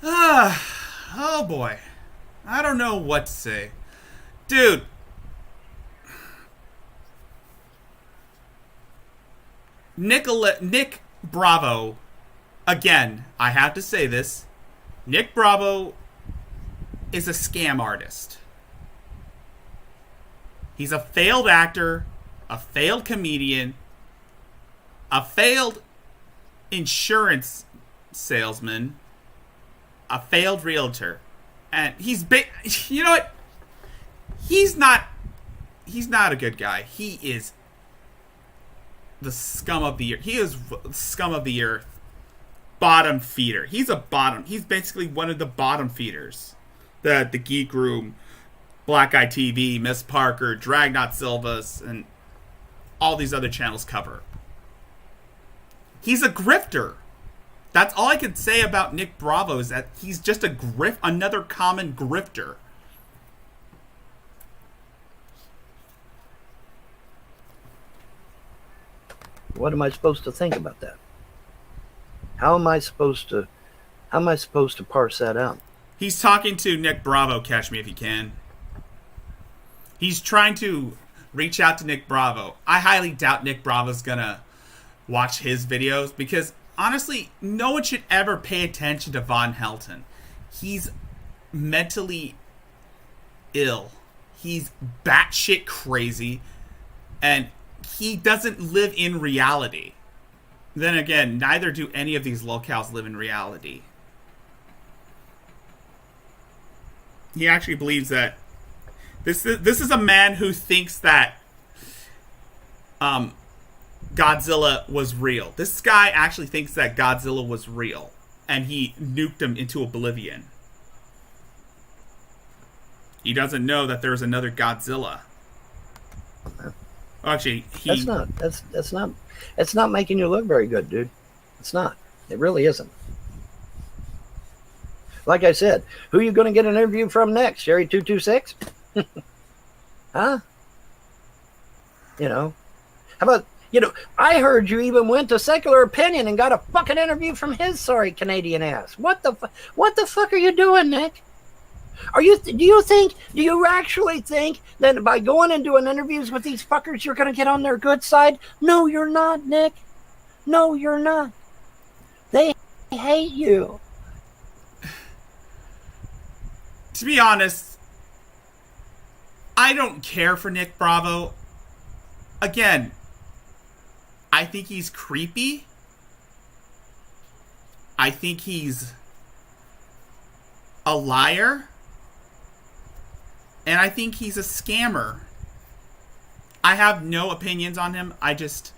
Oh boy. I don't know what to say. Dude. Nick Bravo, again, I have to say this. Nick Bravo is a scam artist. He's a failed actor, a failed comedian, a failed insurance salesman, a failed realtor. And he's you know what? He's not a good guy. He is the scum of the earth. He is scum of the earth. bottom feeder. He's a bottom. He's basically one of the bottom feeders that the Geek Room, Black Eye TV, Miss Parker, Drag Not Silvas, and all these other channels cover. He's a grifter. That's all I could say about Nick Bravo, is that he's just another common grifter. What am I supposed to think about that? How am I supposed to parse that out? He's talking to Nick Bravo, catch me if you can. He's trying to reach out to Nick Bravo. I highly doubt Nick Bravo's gonna watch his videos, because honestly, no one should ever pay attention to Von Helton. He's mentally ill. He's batshit crazy, and he doesn't live in reality. Then again, neither do any of these locals live in reality. He actually believes that this is a man who thinks that Godzilla was real. This guy actually thinks that Godzilla was real, and he nuked him into oblivion. He doesn't know that there's another Godzilla. Actually, that's not making you look very good, dude. It's not. It really isn't. Like I said, who are you going to get an interview from next? Sherry 226? Huh? You know, how about, I heard you even went to Secular Opinion and got a fucking interview from his sorry Canadian ass. What the fuck are you doing, Nick? Do you actually think that by going and doing interviews with these fuckers, you're going to get on their good side? No, you're not, Nick. No, you're not. They hate you. To be honest, I don't care for Nick Bravo. Again, I think he's creepy. I think he's a liar. And I think he's a scammer. I have no opinions on him. I just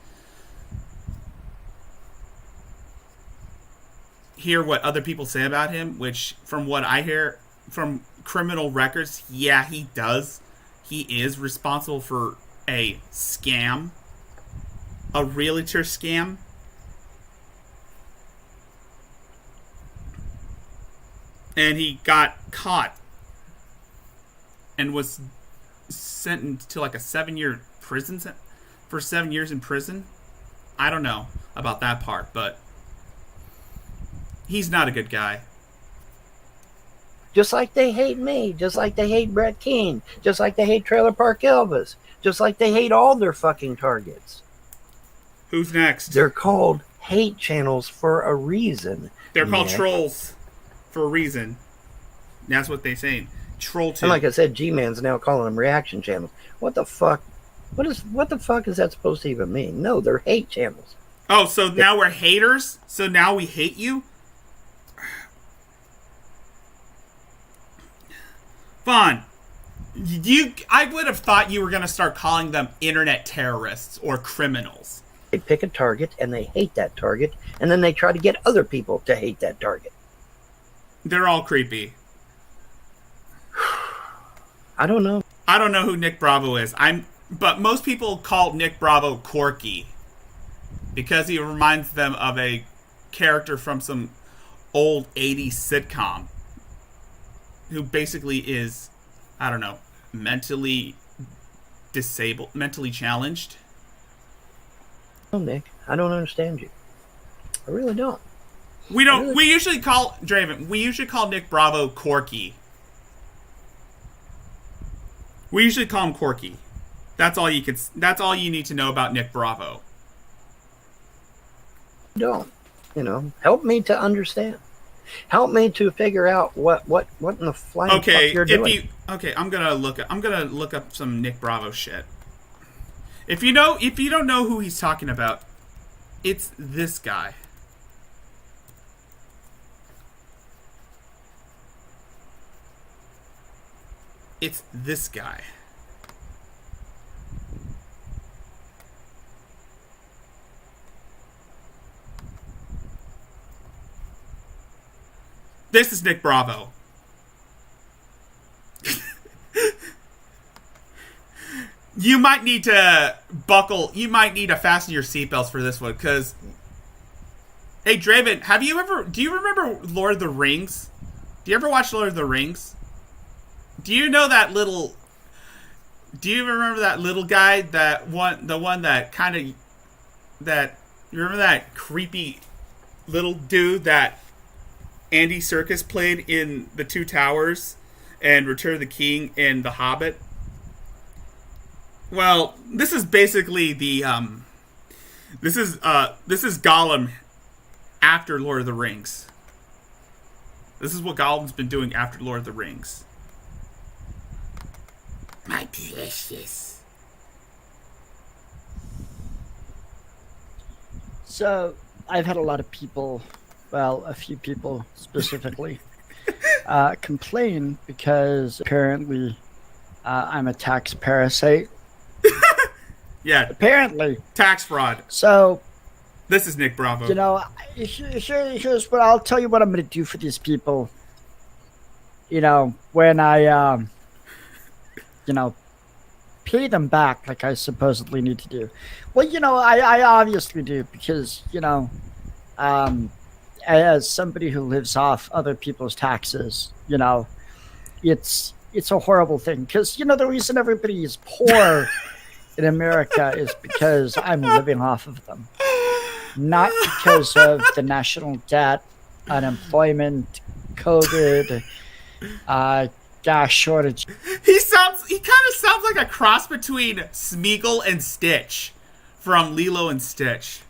hear what other people say about him, which, from what I hear from criminal records, yeah, he does. He is responsible for a scam. A realtor scam. And he got caught and was sentenced to like a 7-year prison for 7 years in prison. I don't know about that part, but he's not a good guy. Just like they hate me, just like they hate Brett Keane, just like they hate Trailer Park Elvis, just like they hate all their fucking targets. Who's next? They're called hate channels for a reason. They're called trolls for a reason. That's what they say. Troll 2. And like I said, G-Man's now calling them reaction channels. What the fuck? What the fuck is that supposed to even mean? No, they're hate channels. Oh, so now we're haters? So now we hate you? Vaughn, I would have thought you were going to start calling them internet terrorists or criminals. They pick a target and they hate that target, and then they try to get other people to hate that target. They're all creepy. I don't know. I don't know who Nick Bravo is. But most people call Nick Bravo quirky because he reminds them of a character from some old 80s sitcom who basically is, I don't know, mentally disabled, mentally challenged. No, Nick, I don't understand you. I really don't. We usually call Draven. We usually call Nick Bravo quirky. We usually call him quirky. That's all you need to know about Nick Bravo. Don't. Help me to understand. Help me to figure out what in the flying fuck you're doing. I'm gonna look up some Nick Bravo shit. If you don't know who he's talking about, it's this guy. It's this guy. This is Nick Bravo. You might need to fasten your seatbelts for this one, because... Hey, Draven, do you remember Lord of the Rings? Do you ever watch Lord of the Rings? Do you remember that little guy, you remember that creepy little dude that Andy Serkis played in The Two Towers and Return of the King and The Hobbit? Well, this is basically this is Gollum after Lord of the Rings. This is what Gollum's been doing after Lord of the Rings. My precious. So, I've had a lot of people, well, a few people specifically, complain because apparently I'm a tax parasite. Yeah. Apparently. Tax fraud. So, this is Nick Bravo. You know, here's what I'll tell you what I'm going to do for these people. You know, when I, pay them back like I supposedly need to do. Well, I obviously do because, as somebody who lives off other people's taxes, it's a horrible thing. Because, the reason everybody is poor in America is because I'm living off of them. Not because of the national debt, unemployment, COVID, gas shortage. He kind of sounds like a cross between Smeagol and Stitch from Lilo and Stitch.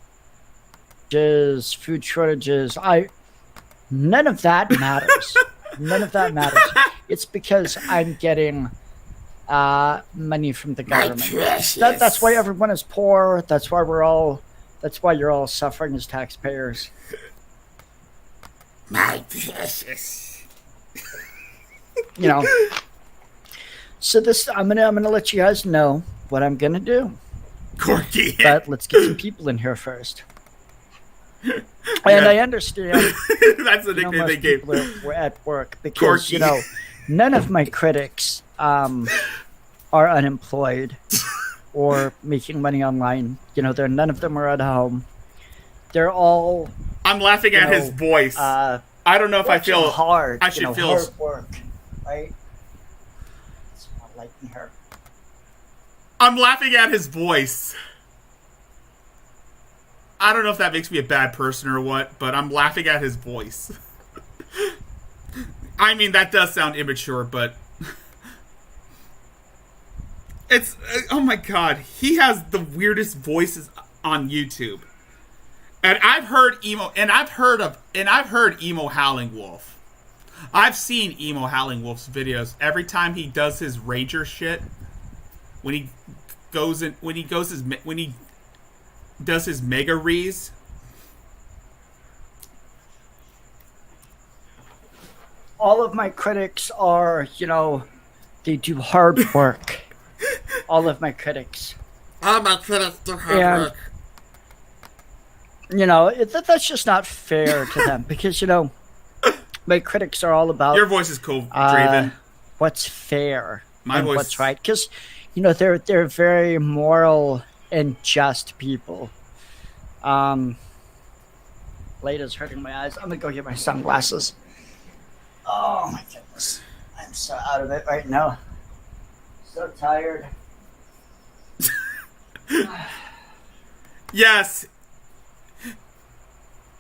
Food shortages. None of that matters. None of that matters. It's because I'm getting money from the government. That's why everyone is poor. That's why you're all suffering as taxpayers. My precious. So I'm gonna let you guys know what I'm gonna do. Corky. But let's get some people in here first. And I understand. That's the nickname they gave. We're at work because Corky. None of my critics are unemployed or making money online. None of them are at home. They're all. I'm laughing at his voice. I don't know if I feel hard. I should feel hard work, right? It's not liking her. I'm laughing at his voice. I don't know if that makes me a bad person or what, but I'm laughing at his voice. I mean, that does sound immature, but it's oh my god, he has the weirdest voices on YouTube. And I've heard emo Howling Wolf. I've seen emo Howling Wolf's videos. Every time he does his rager shit, when he does his mega rees. All of my critics are, they do hard work. All of my critics. All my critics do hard work. That's just not fair to them because, my critics are all about... Your voice is cool, Draven. What's fair My and voice... what's right. Because, they're very moral and just people. Light is hurting my eyes. I'm going to go get my sunglasses. Oh, my goodness. I'm so out of it right now. So tired. Yes.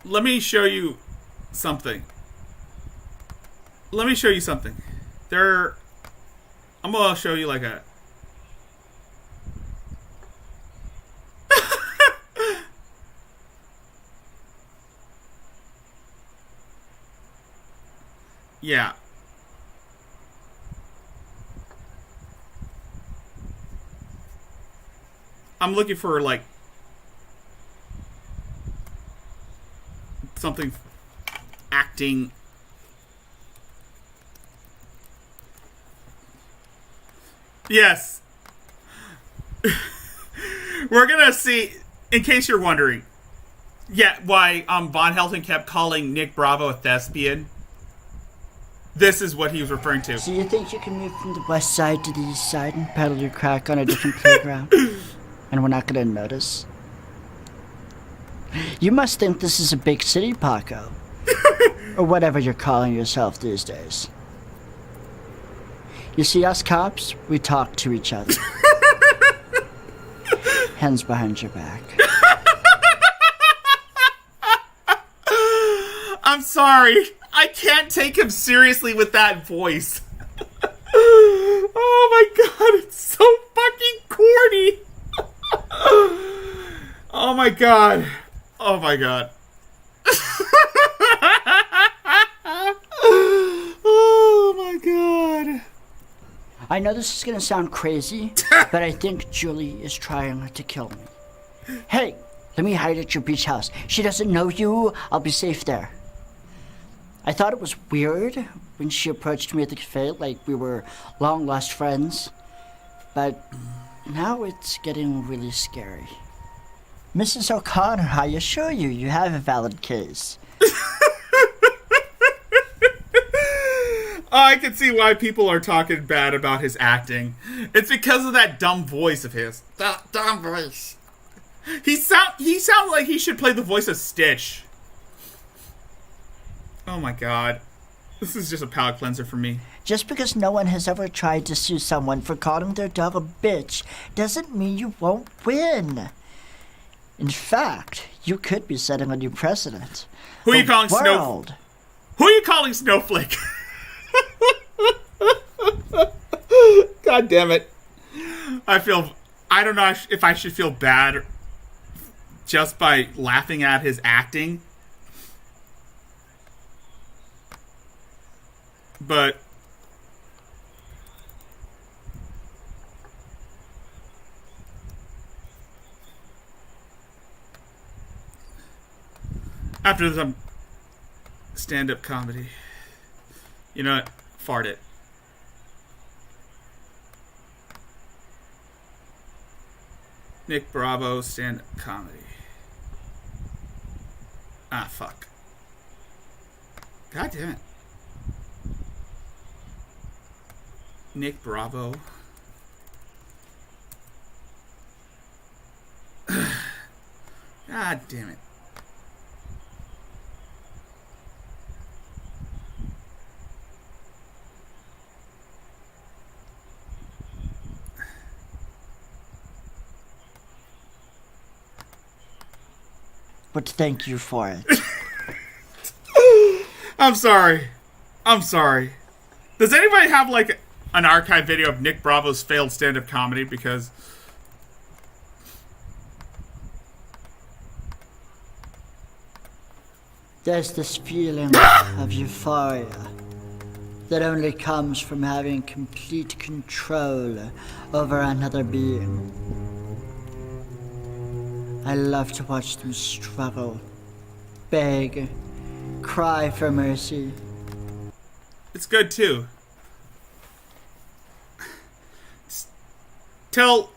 Let me show you something. I'm gonna show you like a... Yeah. I'm looking for like something acting. Yes. We're gonna see, in case you're wondering, why Von Helton kept calling Nick Bravo a thespian. this is what he was referring to. So you think you can move from the west side to the east side and pedal your crack on a different playground? And we're not gonna notice? You must think this is a big city, Paco. Or whatever you're calling yourself these days. You see, us cops, we talk to each other. Hands behind your back. I'm sorry. I can't take him seriously with that voice. Oh my god, it's so fucking corny. Oh my god. Oh my god. Oh my god. I know this is gonna sound crazy, but I think Julie is trying to kill me. Hey, let me hide at your beach house. She doesn't know you. I'll be safe there. I thought it was weird when she approached me at the cafe like we were long-lost friends. But now it's getting really scary. Mrs. O'Connor, I assure you, you have a valid case. I can see why people are talking bad about his acting. It's because of that dumb voice of his. That dumb voice. He sounds like he should play the voice of Stitch. Oh my god. This is just a palate cleanser for me. Just because no one has ever tried to sue someone for calling their dog a bitch doesn't mean you won't win. In fact, you could be setting a new precedent. Who are you calling Snowflake? Who are you calling Snowflake? God damn it. I don't know if I should feel bad just by laughing at his acting. But after some stand-up comedy, you know what? Fart it. Nick Bravo stand-up comedy. Ah, fuck. God damn it. Nick Bravo. God damn it. But thank you for it. I'm sorry. Does anybody have like an archive video of Nick Bravo's failed stand-up comedy? Because there's this feeling of euphoria that only comes from having complete control over another being. I love to watch them struggle, beg, cry for mercy. it's good too. Tell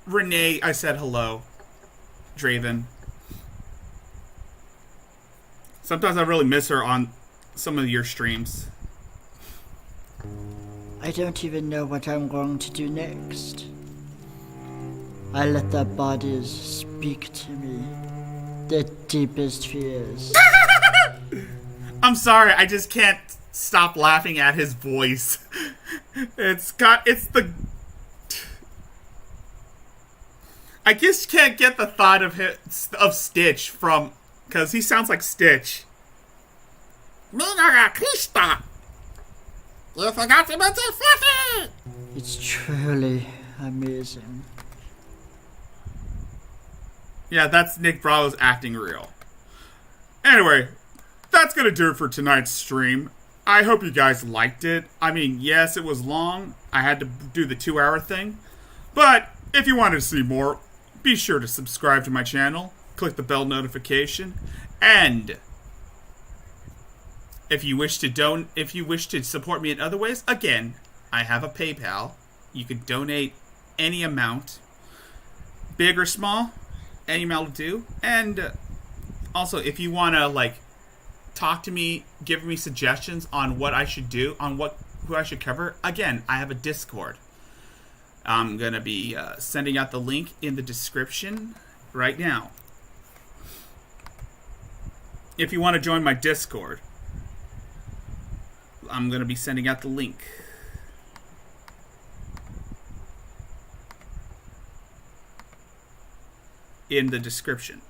Renee I said hello, Draven. Sometimes I really miss her on some of your streams. I don't even know what I'm going to do next. I let their bodies speak to me, their deepest fears. I'm sorry, I just can't stop laughing at his voice. I just can't get the thought of Stitch from, because he sounds like Stitch. It's truly amazing. Yeah, that's Nick Bravo's acting reel. Anyway, that's gonna do it for tonight's stream. I hope you guys liked it. I mean, yes, it was long. I had to do the 2-hour thing. But if you wanted to see more, be sure to subscribe to my channel, click the bell notification, and if you wish to support me in other ways, again, I have a PayPal. You can donate any amount, big or small, any amount will do. And also, if you want to talk to me, give me suggestions on what I should do, on who I should cover, again, I have a Discord. I'm going to be sending out the link in the description right now. If you want to join my Discord, I'm going to be sending out the link. In the description.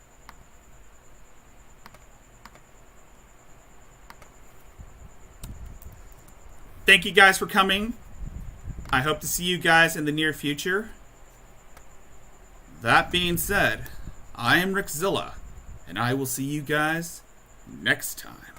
Thank you guys for coming. I hope to see you guys in the near future. That being said, I am Rickzilla, and I will see you guys next time.